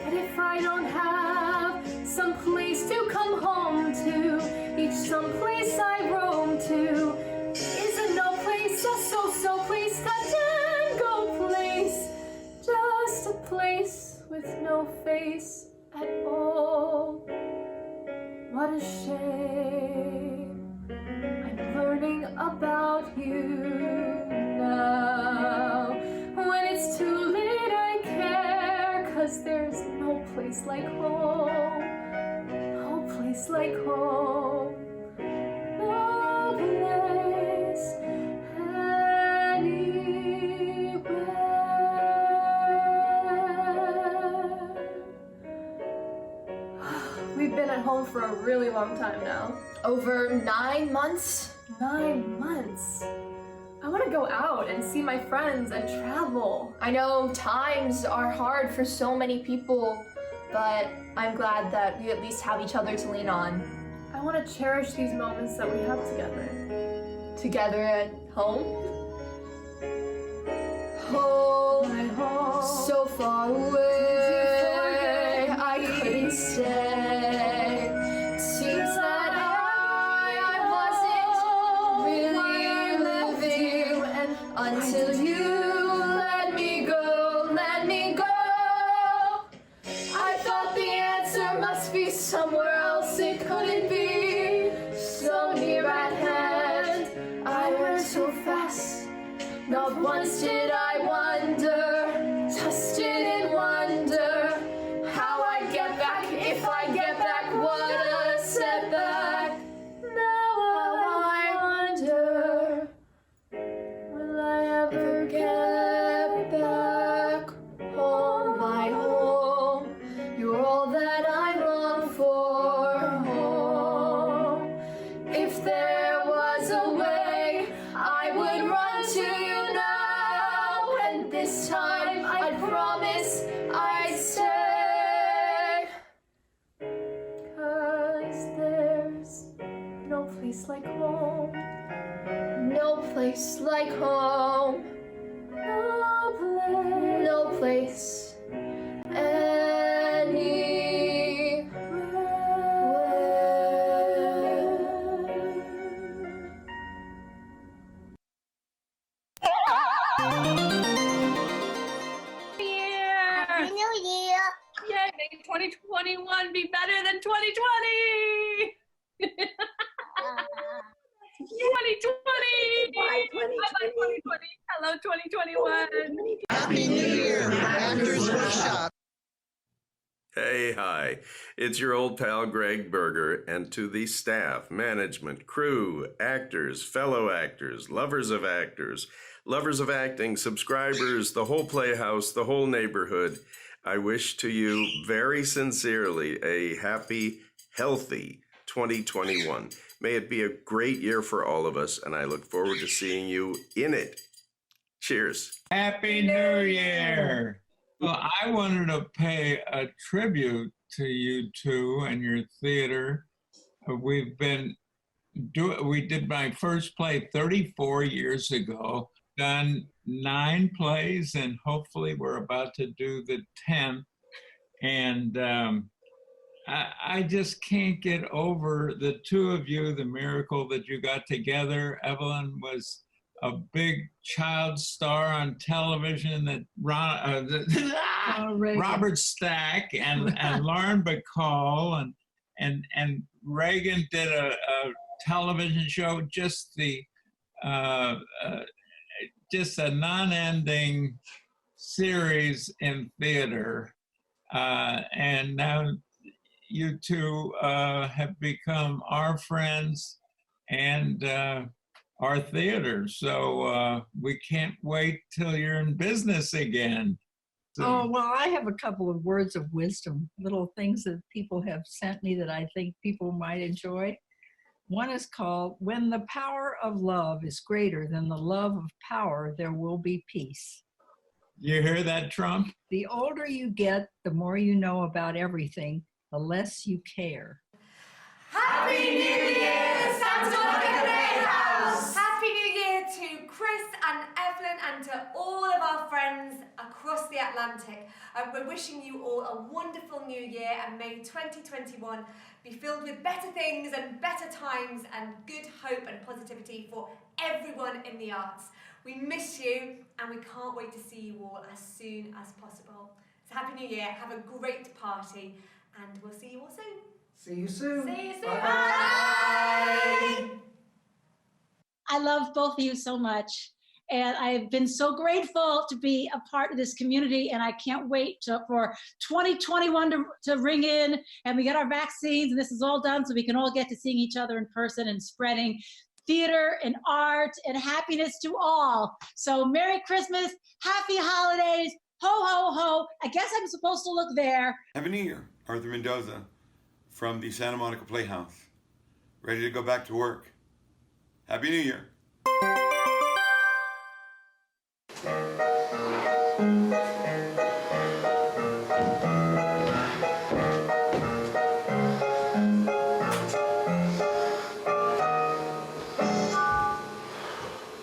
But if I don't have some place to come home to, each someplace I roam to is a no place, a so place, a tango place, just a place with no face at all. What a shame, I'm learning about you now. When it's too late I care, 'cause there's no place like home, no place like home, no place We've been at home for a really long time now. Over 9 months? 9 months? I want to go out and see my friends and travel. I know times are hard for so many people, but I'm glad that we at least have each other to lean on. I want to cherish these moments that we have together. Together at home? Home, my home, so far away, I couldn't stay. Seems that I wasn't really living, and until you let me go, let me go. I thought the answer must be somewhere else, it couldn't be so near at hand. I went so fast, not once did I wonder, just didn't wonder how I get back, if I get back, what a setback. Now I wonder, will I ever get back home, my home? You're all that I long for, home. If there was a way, I would run to you now, and this time I promise I'd stay. 'Cause there's no place like home, no place like home, no place Happy New Year! Yay, may 2021 be better than 2020! 2020! Bye, 2020. Bye-bye, 2020. Hello, 2021. Happy New Year, Actors Workshop. Hey, hi. It's your old pal Greg Berger, and to the staff, management, crew, actors, fellow actors, lovers of acting, subscribers, the whole Playhouse, the whole neighborhood, I wish to you very sincerely a happy, healthy 2021. May it be a great year for all of us, and I look forward to seeing you in it. Cheers. Happy New Year! Well, I wanted to pay a tribute to you two and your theater. We did my first play 34 years ago, done 9 plays, and hopefully we're about to do the 10th. And I just can't get over the two of you, the miracle that you got together. Evelyn was a big child star on television that Robert Stack and Lauren Bacall and Reagan did a television show, just the just a non-ending series in theater. And now you two have become our friends and our theater. So we can't wait till you're in business again. So, Oh, well, I have a couple of words of wisdom, little things that people have sent me that I think people might enjoy. One is called, "When the power of love is greater than the love of power, there will be peace." you hear that, Trump? The older you get, the more you know about everything, the less you care. Happy New Year, Santa Monica Playhouse! Happy New Year to Chris and Evelyn and to all of our friends across the Atlantic. We're wishing you all a wonderful new year, and may 2021 be filled with better things and better times and good hope and positivity for everyone in the arts. We miss you and we can't wait to see you all as soon as possible. So Happy New Year, have a great party, and we'll see you all soon. See you soon. See you soon. Bye. I love both of you so much. And I've been so grateful to be a part of this community, and I can't wait for 2021 to ring in, and we get our vaccines, and this is all done so we can all get to seeing each other in person and spreading theater and art and happiness to all. So Merry Christmas, Happy Holidays, ho, ho, ho. I guess I'm supposed to look there. Happy New Year, Arthur Mendoza from the Santa Monica Playhouse. Ready to go back to work. Happy New Year.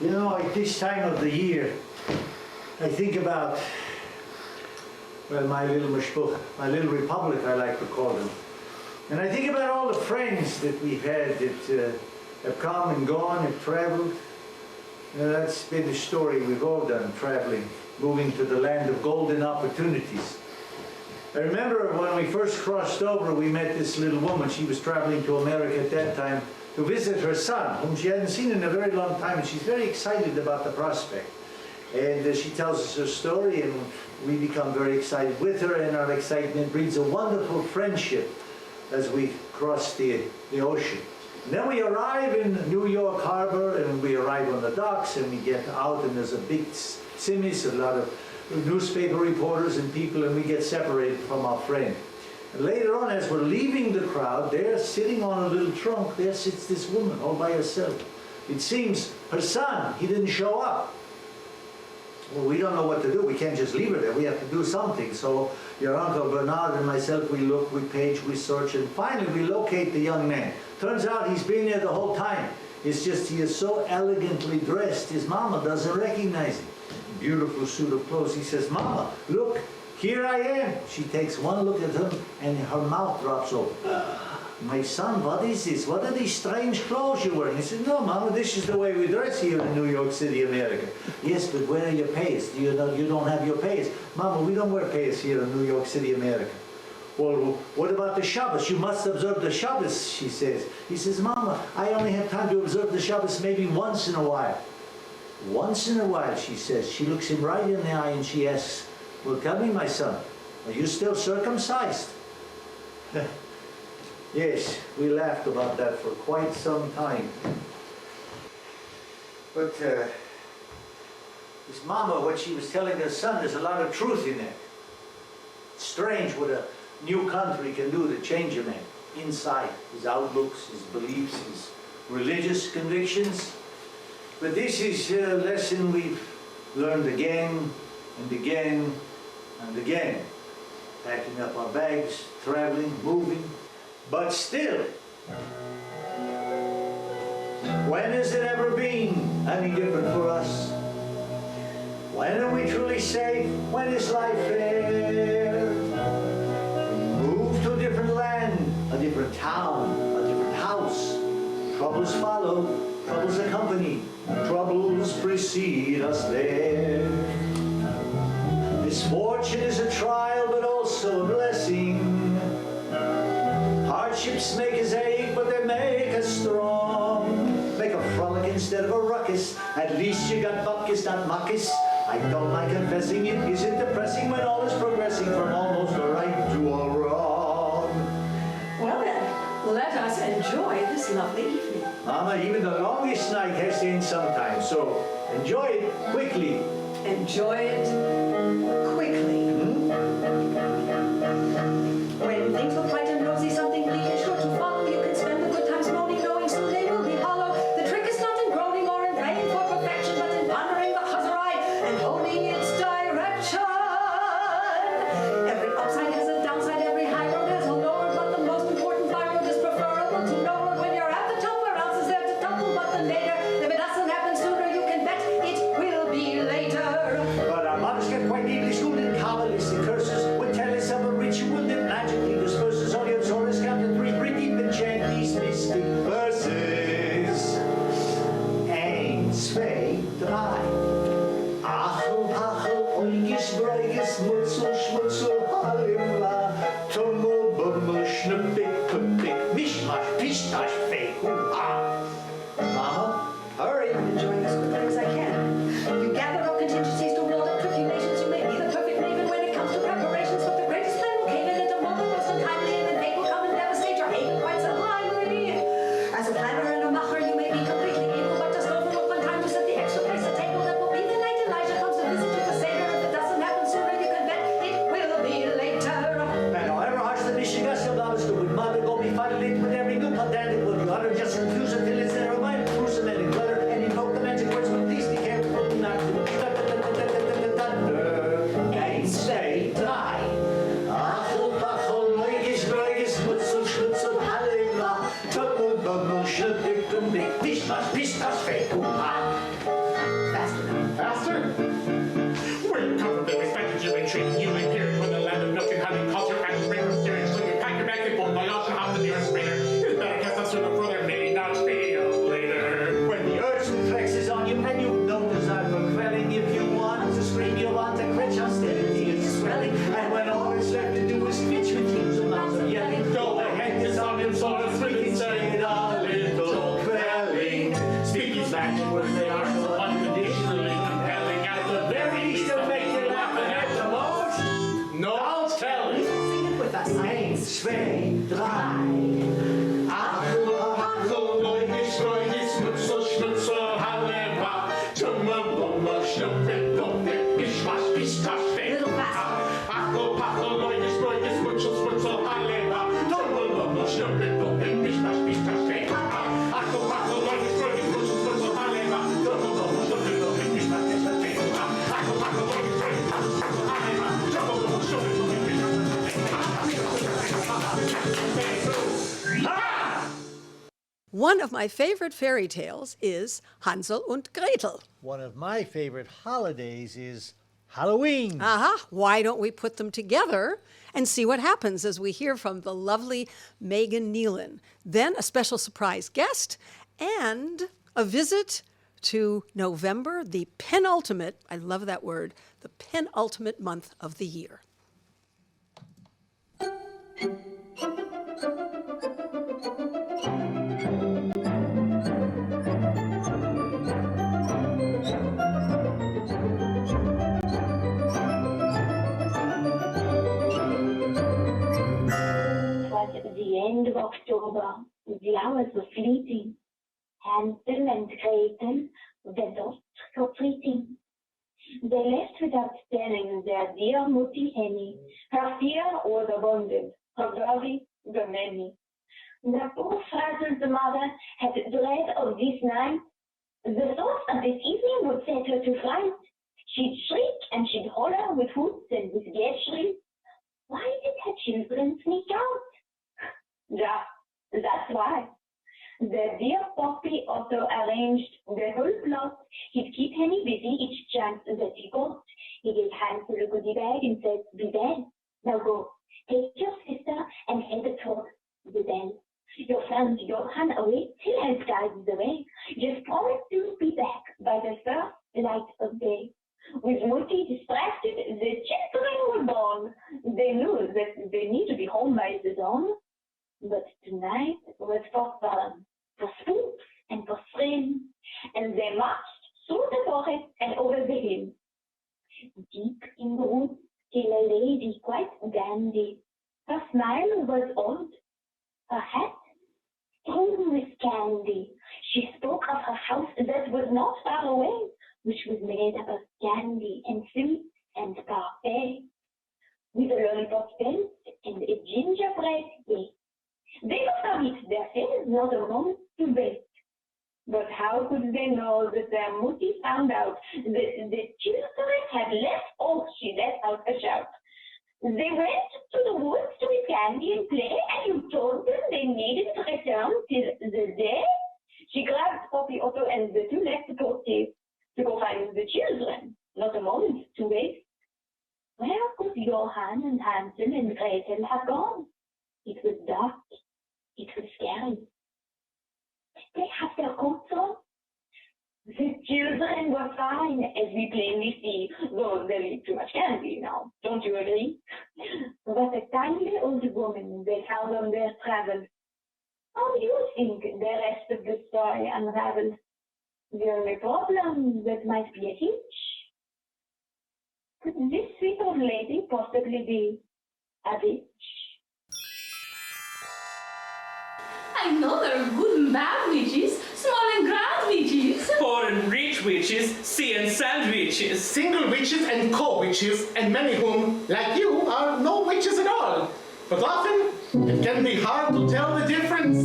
You know, at this time of the year, I think about, well, my little mishpuch, my little republic, I like to call them. And I think about all the friends that we've had that have come and gone, have traveled. You know, that's been the story we've all done, traveling, moving to the land of golden opportunities. I remember when we first crossed over, we met this little woman. She was traveling to America at that time to visit her son, whom she hadn't seen in a very long time, and she's very excited about the prospect. And she tells us her story, and we become very excited with her, and our excitement breeds a wonderful friendship as we cross the ocean. And then we arrive in New York Harbor, and we arrive on the docks, and we get out, and there's a big simis, a lot of newspaper reporters and people, and we get separated from our friend. And later on, as we're leaving the crowd, there, sitting on a little trunk, there sits this woman all by herself. It seems her son, he didn't show up. Well, we don't know what to do. We can't just leave her there. We have to do something. So your Uncle Bernard and myself, we look, we page, we search, and finally we locate the young man. Turns out he's been there the whole time. It's just he is so elegantly dressed, his mama doesn't recognize him. Beautiful suit of clothes. He says, "Mama, look, here I am." She takes one look at him and her mouth drops open. "My son, what is this? What are these strange clothes you're wearing?" He said, "No, Mama, this is the way we dress here in New York City, America." "Yes, but where are your payas? Do you know you don't have your payas?" "Mama, we don't wear payas here in New York City, America." "Well, what about the Shabbos? You must observe the Shabbos," she says. He says, "Mama, I only have time to observe the Shabbos maybe once in a while." "Once in a while," she says. She looks him right in the eye and she asks, "Well, tell me, my son, are you still circumcised?" Yes, we laughed about that for quite some time. But his mama, what she was telling her son, there's a lot of truth in that. It's strange what a new country can do to change a man inside, his outlooks, his beliefs, his religious convictions. But this is a lesson we've learned again and again and again. Packing up our bags, traveling, moving. But still, when has it ever been any different for us? When are we truly safe? When is life fair? Move to a different land, a different town, a different house. Troubles follow, troubles accompany, troubles precede us there. Misfortune is a trial, but also a blessing. Hardships make us ache, but they make us strong. Make a frolic instead instead of a ruckus. At least you got buckus, not muckus. I don't mind confessing it isn't depressing when all is progressing from almost a right to a wrong. Well then, let us enjoy this lovely evening. Mama, even the longest night has to end sometime, so enjoy it quickly. Enjoy it quickly. When things look bright and rosy, something bleak is sure to follow. You can spend the good times moaning, knowing soon they will be hollow. The trick is not in groaning or in praying for perfection, but in pondering the Chazarai and honing its direction. Every upside has a downside, every high road has a low road, but the most important by road is preferable to no road. When you're at the top, where else is there to tumble but the later? If it doesn't happen sooner, you can bet it will be later. But our mothers get quite neatly schooled in Kabbalistic curses would tell us of a ritual that magically disperses all your Taurus count to 3, breathe deep and chant these mystic verses. Eins, zwei, drei. Achel, pachel, oigisch, breigisch, mutzel, schmutzel, halleluja. Tummel, bummel, schnuppig, puppig, mishmash, pishtash, fake, hoo-ha. Mama, hurry. I'm enjoying this quickly as I can. You gather up contingencies to rule out tribulations. You may be the perfect maven when it comes to preparations, but the greatest plan will cave in at a moment most untimely, and then fate will come and devastate your haven quite sublimely. As a planner and a macher, you may be completely able, but just overlook one time to set the extra place at table. That will be the night Elijah comes to visit you for Seder. If it doesn't happen sooner, you can bet it will be later. And however harsh the Michigan still allows to with mother go be fighting with every new pedantic will you utter just confuse until it's there of mind, gruesome and in clutter, and invoke the magic words, but please be careful not to Eins, zwei, drei. Achel, pachel, loigisch, breigisch, mutzel, schlutzel, halleluja. Tummel, bummel, schnuppig, dummig, mishmash, pishtash, fake, hoo-ha. Faster now. Faster? Where you come from, they respected you and treated you and cared for the land of milk and honey, culture and spring steering. So you pack your bags and bon voyage and hop the nearest freighter. You better guess us sooner, for there may not be a later. When the urge flexes on you and you no desire for quelling, if you want to scream, you want to cringe, hostility is swelling. And when all is left to do is pitch with huge amounts of yelling, go ahead, get some in sort of freaking say it a little quelling. Speak these magic words, they are so unconditionally compelling. At the very least, they'll make you laugh, and at the most, no telling. Sing it with us. Eins, zwei, drei. Achel, pachel, loigisch, breigisch, mutzel, schnutzel, halleluja. Tummel, bummel, schnuppig, dummig, mishmash, pishtash, fake. Little faster. Achel, pachel, loigisch, breigisch, mutzel, schmutzel, halleluja. Tummel, bummel, schnuppig, dummig, mishmash, pishtash, fake. Achel, pachel, loigisch, breigisch, mutzel, schmutzel, halleluja. Tummel, bummel, schnuppig, dummig, mishmash, pishtash, fake. Achel, pachel, loigisch, breigisch, mutzel, schmutzel, halleluja. Tummel, bummel, schnuppig, dummig, mishmash, pishtash, fake. One of my favorite fairy tales is Hansel und Gretel. One of my favorite holidays is Halloween. Aha, why don't we put them together and see what happens as we hear from the lovely Megan Nealon. Then a special surprise guest and a visit to November, the penultimate, I love that word, the penultimate month of the year. The end of October, the hours were fleeting. Hansel and Gretel went off trick-or-treating. They left without telling their dear Mutti Henny. Her fear was abundant, her worry the many. The poor frightened mother had dread of this night. The thought of this evening would set her to flight. She'd shriek and she'd holler with hoots and with gay shrieks. Why did her children sneak out? Yeah, that's why. The dear Poppy also arranged the whole plot. He'd keep Henny busy each chance that he got. He gave Hansel a goodie bag and said, "Be there. Now go, take your sister and head toward the den. Your friend Johann awaits. He'll help guide the way. Just promise to be back by the first light of day." With Mutti distracted, the children were born. They knew that they need to be home by the dawn. But tonight was for fun, for spooks and for friends. and they marched through the forest and over the hill. Deep in the woods came a lady quite dandy. Her smile was odd, her hat strewn with candy. She spoke of her house that was not far away, which was made up of candy and sweets and parfait, with a lollipop fence and a gingerbread cake. They must have eat their fill, not a moment to waste. But how could they know that their Mutti found out that the children had left? Oh, she let out a shout. They went to the woods to eat candy and play, and you told them they needed to return till the day? She grabbed Poppy, Otto, and the two left the portier to go find the children. Not a moment to waste. Where could Johann and Hansel and Gretel have gone? It was dark. It was scary. Did they have their coats on? The children were fine, as we plainly see, though they eat too much candy now. Don't you agree? But a tiny old woman they found on their travels. How do you think the rest of the story unraveled? The only problem that might be a hitch. Could this sweet old lady possibly be a bitch? I know there are good and bad witches, small and grand witches. Poor and rich witches, sea and sand witches. Single witches and co-witches, and many whom, like you, are no witches at all. But often, it can be hard to tell the difference.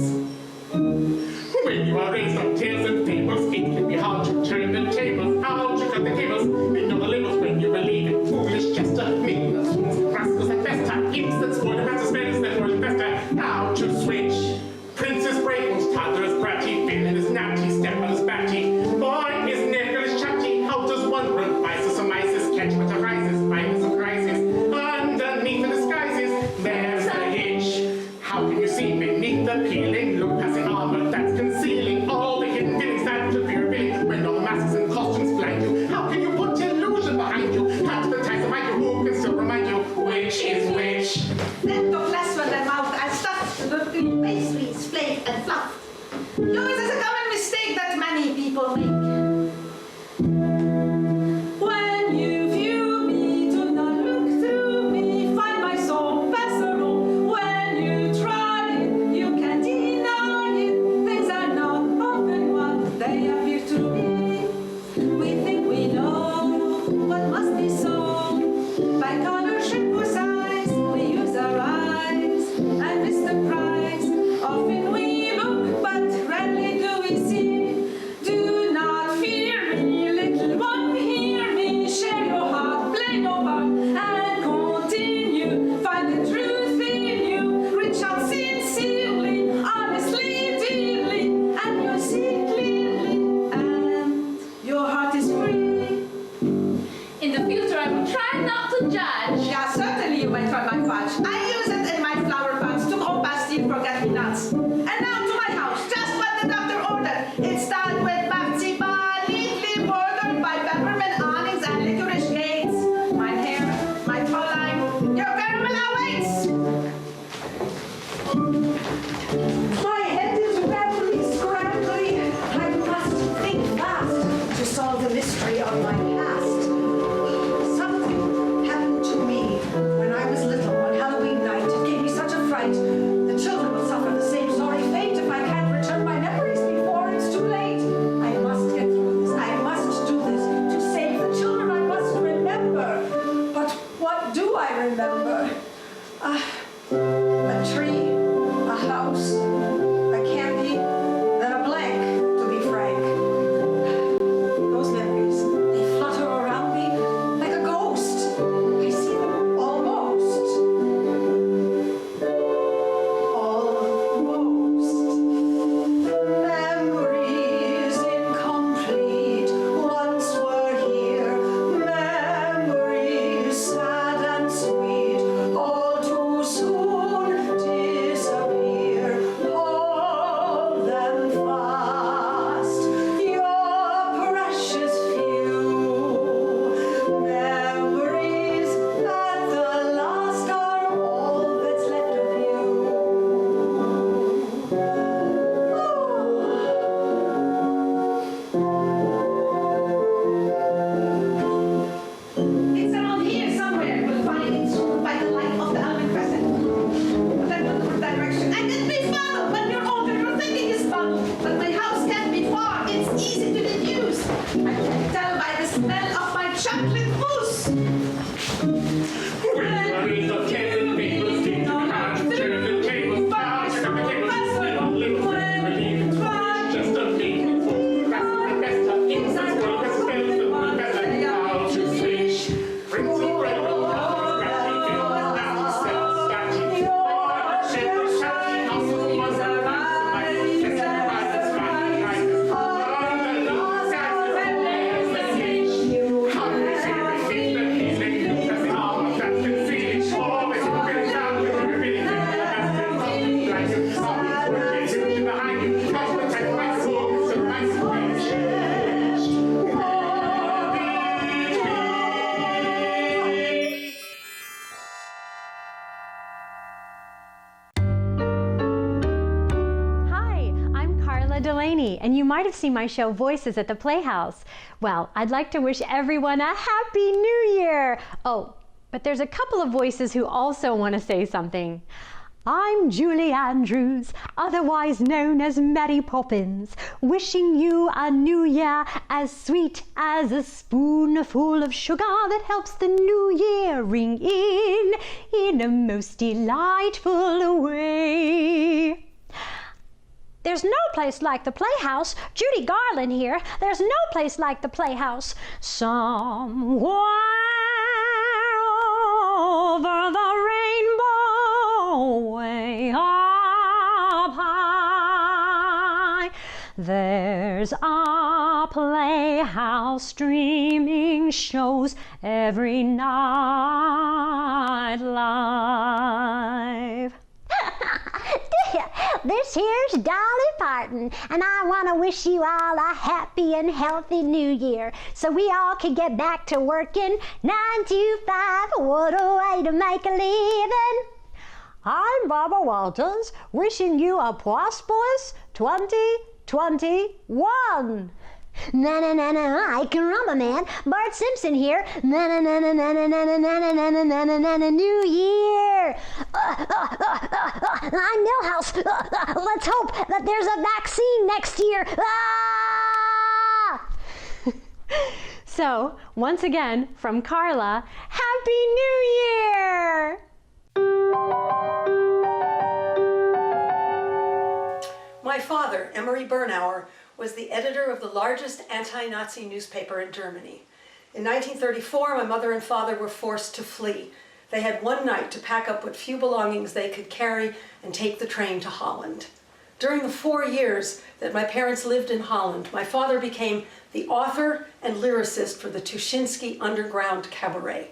When you are raised on tales and fables, it can be hard to turn the tables, how to cut the cables. You know the labels when you believe in foolish jester, meanness, rascals at best time, imps that spoil the best spells that were the best. How to switch. Princess Brayton's toddler's bratty, Finn is natty, step on his batty. Boy is Nicholas chatty. How does one run Isis or Isis catch what arises? Finds a crisis underneath the disguises. There's the hitch. How can you see beneath the peeling? Look past the armor that's concealing all the hidden feelings that should be revealing when all the masks and costumes blind you. How can you put illusion behind you? How to the ties behind you? Who can still remind you which is which? Then the flesh with their mouth and stuff, the green pastries, flake and fluff. Yours is a common mistake that many people make. When you view me, do not look through me, find my soul visceral. When you try it, you can't deny it. Things are not often what they appear to be. We think we know what must be so. By color, shape, or size, we use our eyes and miss the prize. Often we look, but rarely do we see. Do not fear me, little one, hear me. Share your heart, play no part, and continue. Find the truth in you. Reach out sincerely, honestly, dearly, and you'll see clearly, and your heart is free. In the future, I will try not to judge. Yeah, certainly you might try my fudge. I use it in my flower pots to grow Bastille forget-me-nots. And now to my house, just what the doctor ordered. It's done with marzipan, neatly bordered by peppermint awnings and licorice gates. Mein Herr, my Fräulein, your caramel awaits. My head is rapidly scrambling. I must think fast to solve the mystery of my past. Something happened to me when I was little on Halloween night. It gave me such a fright. The children will suffer the same sorry fate if I can't return my memories before it's too late. And you might have seen my show Voices at the Playhouse. Well, I'd like to wish everyone a Happy New Year. Oh, but there's a couple of voices who also want to say something. I'm Julie Andrews, otherwise known as Mary Poppins, wishing you a new year as sweet as a spoonful of sugar that helps the new year ring in a most delightful way. There's no place like the Playhouse. Judy Garland here. There's no place like the Playhouse. Somewhere over the rainbow, way up high, there's a playhouse streaming shows every night live. This here's Dolly Parton, and I want to wish you all a happy and healthy new year so we all can get back to working 9 to 5. What a way to make a living. I'm Barbara Walters, wishing you a prosperous 2021. Na na na na, I can rumba man. Bart Simpson here. Na na na na na na na na na na na na na na na New Year. I'm Millhouse. Let's hope that there's a vaccine next year. So, once again, from Carla, Happy New Year! My father, Emery Bernauer, was the editor of the largest anti-Nazi newspaper in Germany. In 1934, my mother and father were forced to flee. They had one night to pack up what few belongings they could carry and take the train to Holland. During the 4 years that my parents lived in Holland, my father became the author and lyricist for the Tuschinski Underground Cabaret.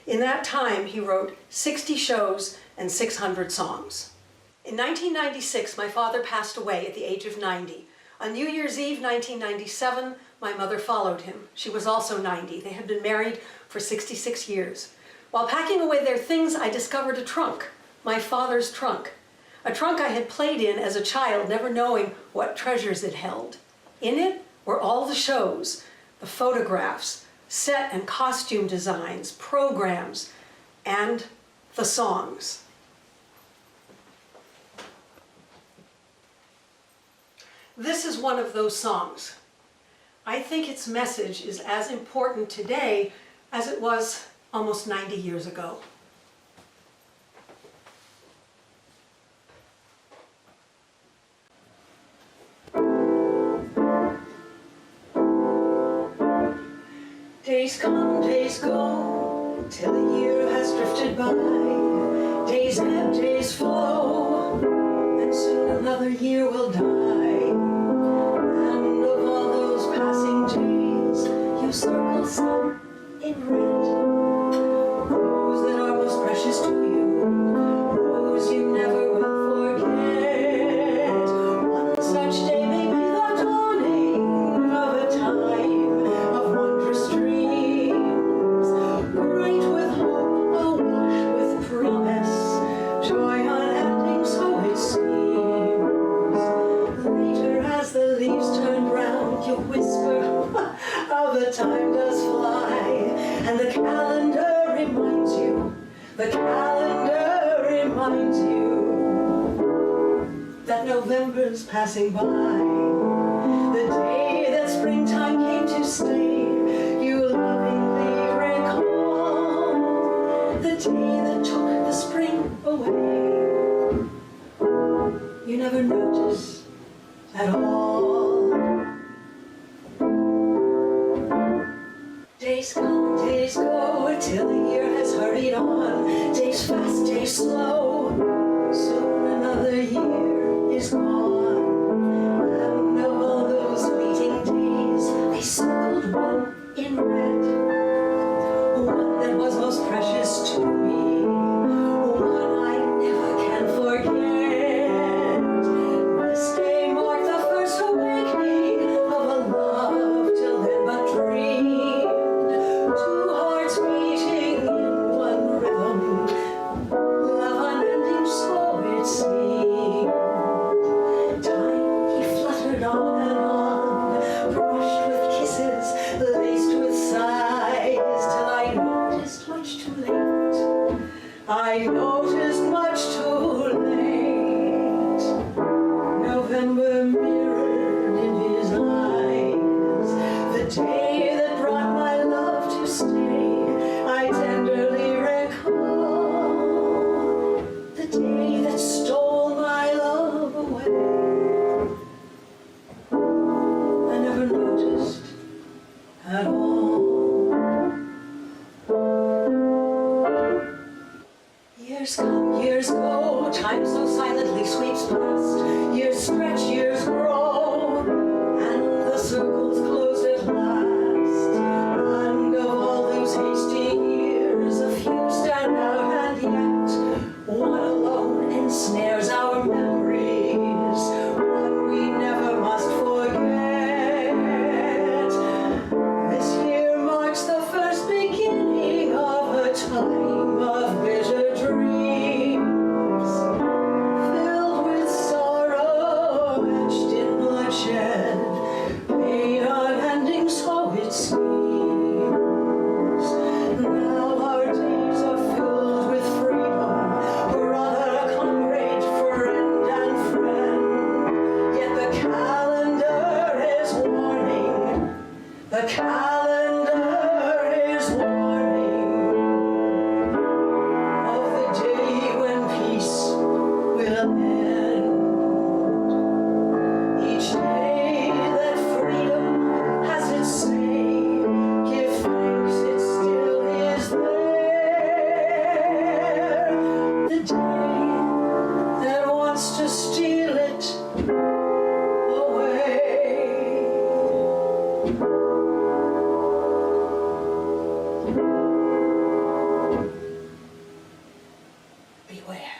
In that time, he wrote 60 shows and 600 songs. In 1996, my father passed away at the age of 90. On New Year's Eve, 1997, my mother followed him. She was also 90. They had been married for 66 years. While packing away their things, I discovered a trunk, my father's trunk. A trunk I had played in as a child, never knowing what treasures it held. In it were all the shows, the photographs, set and costume designs, programs, and the songs. This is one of those songs. I think its message is as important today as it was almost 90 years ago. Days come, days go, till a year has drifted by. Days ebb, days flow, and soon another year will die. And of all those passing days, you circle some in red. Those that are most precious to you, those you never will forget. One such day may be the dawning of a time of wondrous dreams, bright with hope, awash with promise, joy unending, so it seems. Later, as the leaves turn brown, you whisper how the time does fly, and the calendar reminds you, that November's passing by. The day that springtime came to stay, you lovingly recall. day that took the spring away. You never notice at all. Days come, days go, till the year has hurried on. Days fast, days slow, soon another year is gone. And of all those fleeting days, I circled one in red, one that was most precious to me, one I never can forget. This day marked the first awakening of a love till then but dreamed. Two hearts beating in one rhythm, love unending, so it seemed. Time he fluttered on and on, brushed with kisses, laced with sighs, till I noticed much too late. I noticed much too late. November mirrored in his eyes the day that brought my love to stay. I tenderly recall the day that stole my love away. I never noticed at all. Years come, years go, time so silently sweeps past. Years stretch, years grow, and the circle's closed at last. And of all those hasty years, a few stand out, and yet one alone ensnares our memories, one we never must forget. This year marks the first beginning of a time of bitter dreams, filled with sorrow, etched in bloodshed, pain unending, so it seems. Now our days are filled with freedom, brother, comrade, friend, and friend. Yet the calendar is warning, the calendar is warning of the day when peace will end. Each day that freedom has its say, give thanks it still is there. The day that wants to steal it away. Beware.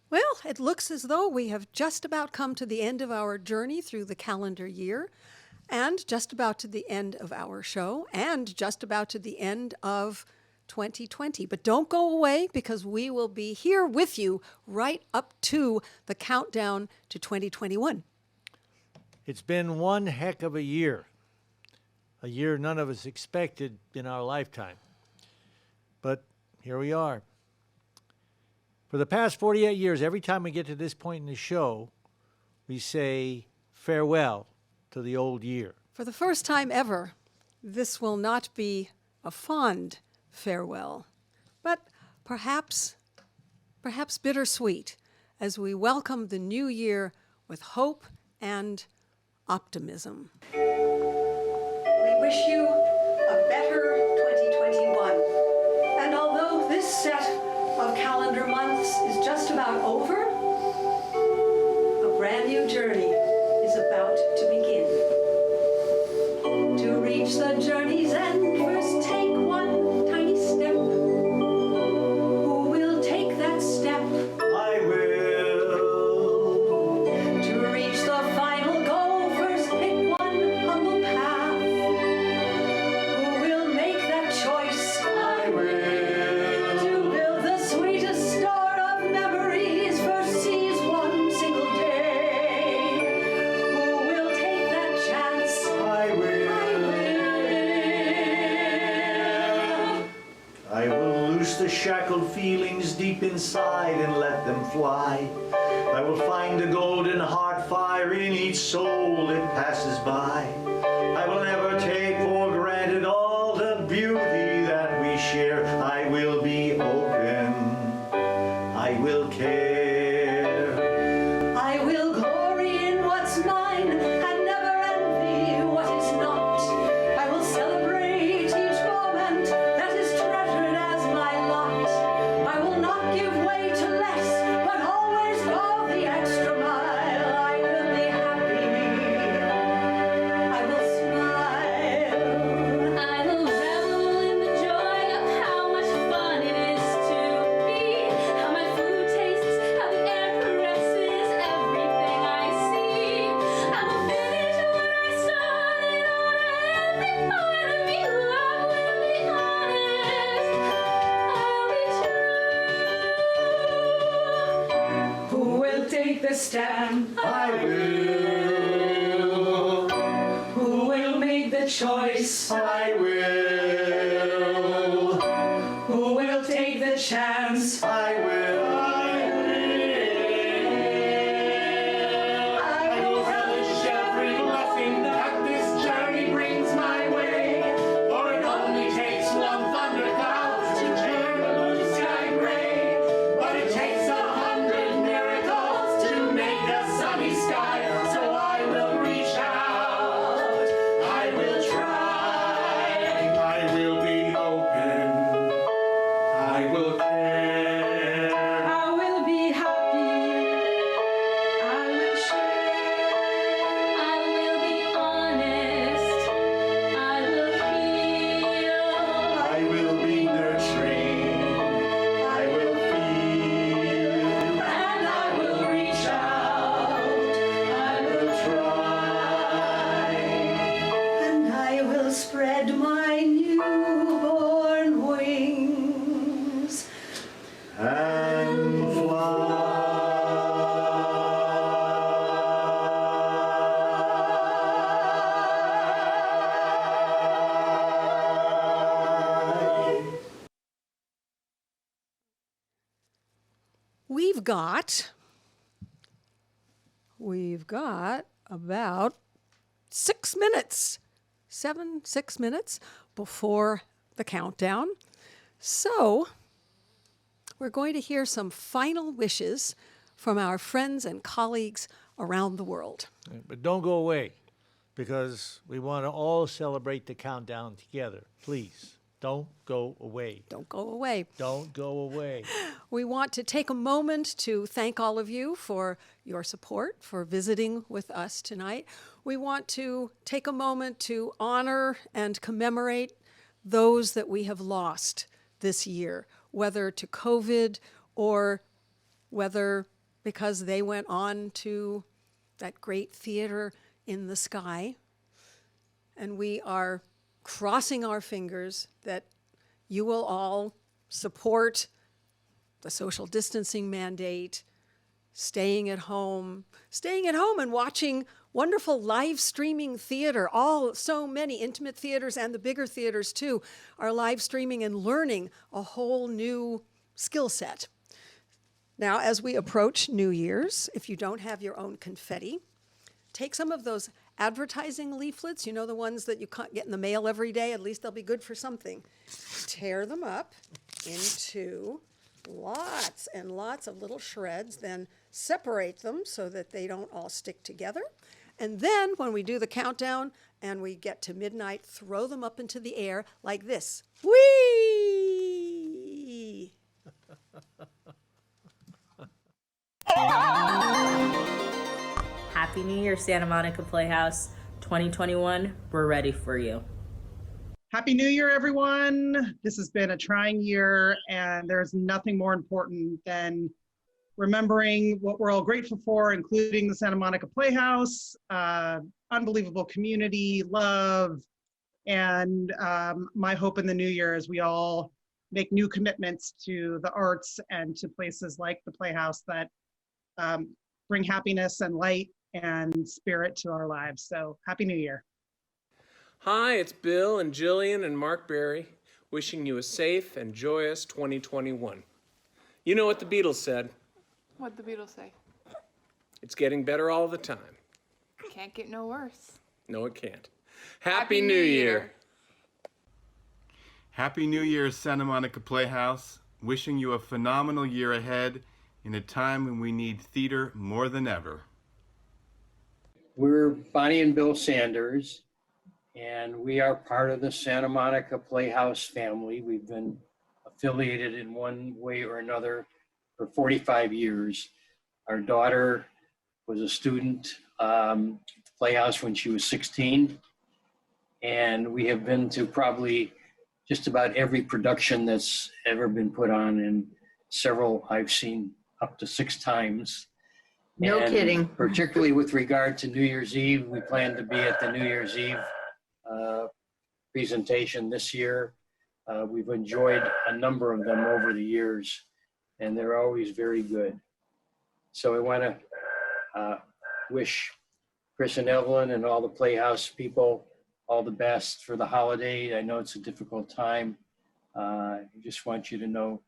Well, it looks as though we have just about come to the end of our journey through the calendar year, and just about to the end of our show, and just about to the end of 2020. But don't go away, because we will be here with you right up to the countdown to 2021. It's been one heck of a year none of us expected in our lifetime. But here we are. For the past 48 years, every time we get to this point in the show, we say farewell to the old year. For the first time ever, this will not be a fond farewell, but perhaps bittersweet, as we welcome the new year with hope and optimism. We wish you a better 2021. And although this set of calendar months is just about over, a brand new journey is about to begin. To reach the journey's end, first take one tiny step. Who will take that step? I will. To reach the final goal, first pick one humble path. the shackled feelings deep inside and let them fly. I will find a golden heart fire in each soul that passes by. I will never take for granted all the beauty that we share. I will be open. I will care. I will glory in what's mine and never envy what is not. I will celebrate each moment that is treasured as my lot. I will not give way to less, but always go the extra mile. I will be happy. I will smile. I will revel in the joy of how much fun it is to be, how my food tastes, how the air caresses everything I see. I will finish what I started on every part of me. Love will be honest, I'll be true. Who will take the stand? I will. Who will make the choice? I will. Who will take the chance? I will. I will relish every blessing that this journey brings my way. For it only takes one thundercloud to turn the blue sky gray. But it takes 100 miracles to make a sunny sky. So I will reach out. I will try. I will be open. I will care. I will be happy. I will share. I will be honest, I will heal. I will be nurturing. I will feel. And I will reach out. I will try. And I will spread my newborn wings. And fly. We've got about 6 minutes, 6 minutes before the countdown. So we're going to hear some final wishes from our friends and colleagues around the world. But don't go away, because we want to all celebrate the countdown together. Please, don't go away. Don't go away. Don't go away. We want to take a moment to thank all of you for your support, for visiting with us tonight. We want to take a moment to honor and commemorate those that we have lost this year, whether to COVID or whether because they went on to that great theater in the sky. And we are crossing our fingers that you will all support the social distancing mandate, staying at home and watching wonderful live streaming theater. So many intimate theaters and the bigger theaters too are live streaming and learning a whole new skill set. Now, as we approach New Year's, if you don't have your own confetti, take some of those advertising leaflets, you know, the ones that you can't get in the mail every day, at least they'll be good for something. Tear them up into lots and lots of little shreds, then separate them so that they don't all stick together. And then when we do the countdown and we get to midnight, throw them up into the air like this. Whee! Happy New Year, Santa Monica Playhouse. 2021, we're ready for you. Happy New Year, everyone. This has been a trying year, and there's nothing more important than remembering what we're all grateful for, including the Santa Monica Playhouse, unbelievable community, love, and my hope in the new year as we all make new commitments to the arts and to places like the Playhouse that bring happiness and light and spirit to our lives. So Happy New Year. Hi, it's Bill and Jillian and Mark Berry. wishing you a safe and joyous 2021. You know what the Beatles said. What'd the Beatles say? It's getting better all the time. Can't get no worse. No, it can't. Happy New Year. Happy New Year, Santa Monica Playhouse. Wishing you a phenomenal year ahead in a time when we need theater more than ever. We're Bonnie and Bill Sanders, and we are part of the Santa Monica Playhouse family. We've been affiliated in one way or another for 45 years. Our daughter was a student at the Playhouse when she was 16, and we have been to probably just about every production that's ever been put on, and several I've seen up to 6 times. No kidding. Particularly with regard to New Year's Eve, we plan to be at the New Year's Eve presentation this year. We've enjoyed a number of them over the years, and they're always very good. So I want to wish Chris and Evelyn and all the Playhouse people all the best for the holiday. I know it's a difficult time. I just want you to know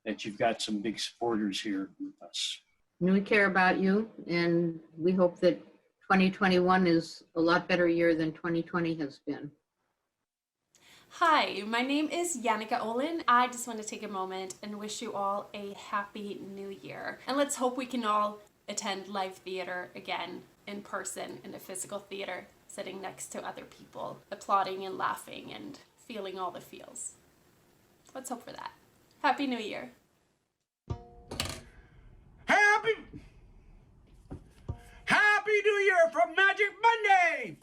that you've got some big supporters here with us. And we care about you, and we hope that 2021 is a lot better year than 2020 has been. Hi, my name is Yannicka Olin. I just want to take a moment and wish you all a happy new year. And let's hope we can all attend live theater again in person in a physical theater, sitting next to other people, applauding and laughing and feeling all the feels. Let's hope for that. Happy New Year. Happy New Year from Magic Monday!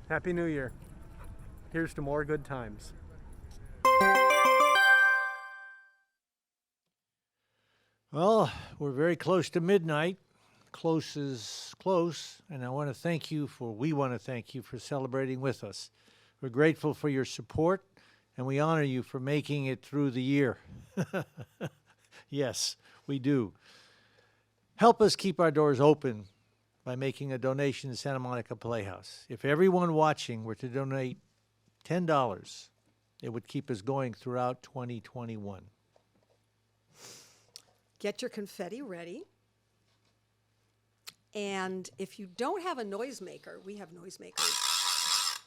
Happy New Year. Here's to more good times. Well, we're very close to midnight. Close is close, and we want to thank you for celebrating with us. We're grateful for your support, and we honor you for making it through the year. Yes, we do. Help us keep our doors open by making a donation to Santa Monica Playhouse. If everyone watching were to donate $10, it would keep us going throughout 2021. Get your confetti ready. And if you don't have a noisemaker, we have noisemakers.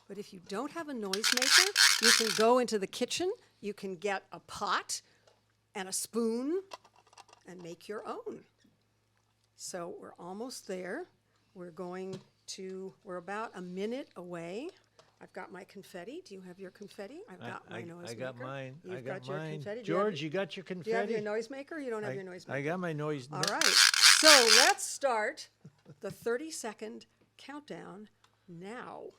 But if you don't have a noisemaker, you can go into the kitchen, you can get a pot and a spoon and make your own. So we're almost there. We're about a minute away. I've got my confetti. Do you have your confetti? I've got my noisemaker. I got mine. You've got your confetti. George, you got your confetti? Do you have your noisemaker? You don't have your noisemaker. I got my noise. All right. So let's start the 30-second countdown now.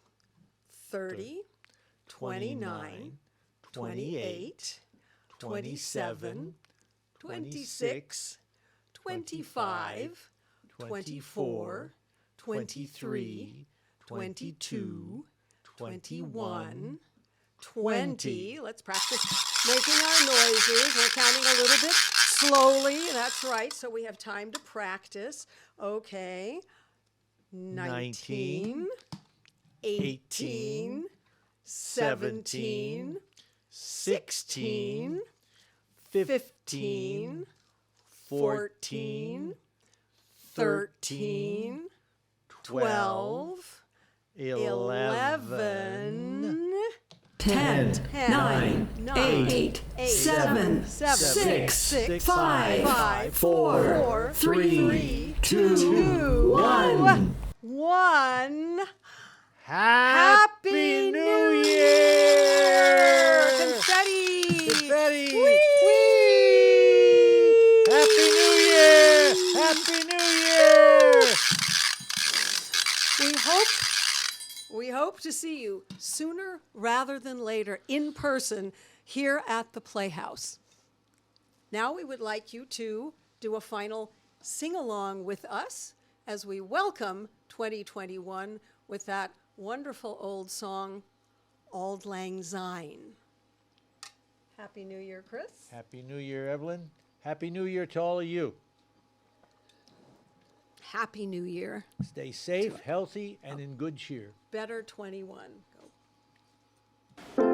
30, 29, 28, 27, 26, 25, 24, 23, 22, 21, 20. Let's practice making our noises. We're counting a little bit slowly. That's right. So we have time to practice. Okay. 19, 18, 17, 16, 15, 14, 13, 12, 11, 10, 9, 8, 7, 6, 5, 4, 3, 2, 1. 1. Happy New Year! Confetti! Confetti! Whee! Happy New Year! Happy New Year! We hope to see you sooner rather than later in person here at the Playhouse. Now we would like you to do a final sing-along with us as we welcome 2021 with that wonderful old song, Auld Lang Syne. Happy New Year, Chris. Happy New Year, Evelyn. Happy New Year to all of you. Happy New Year. Stay safe, healthy, and in good cheer. Better 21. Go.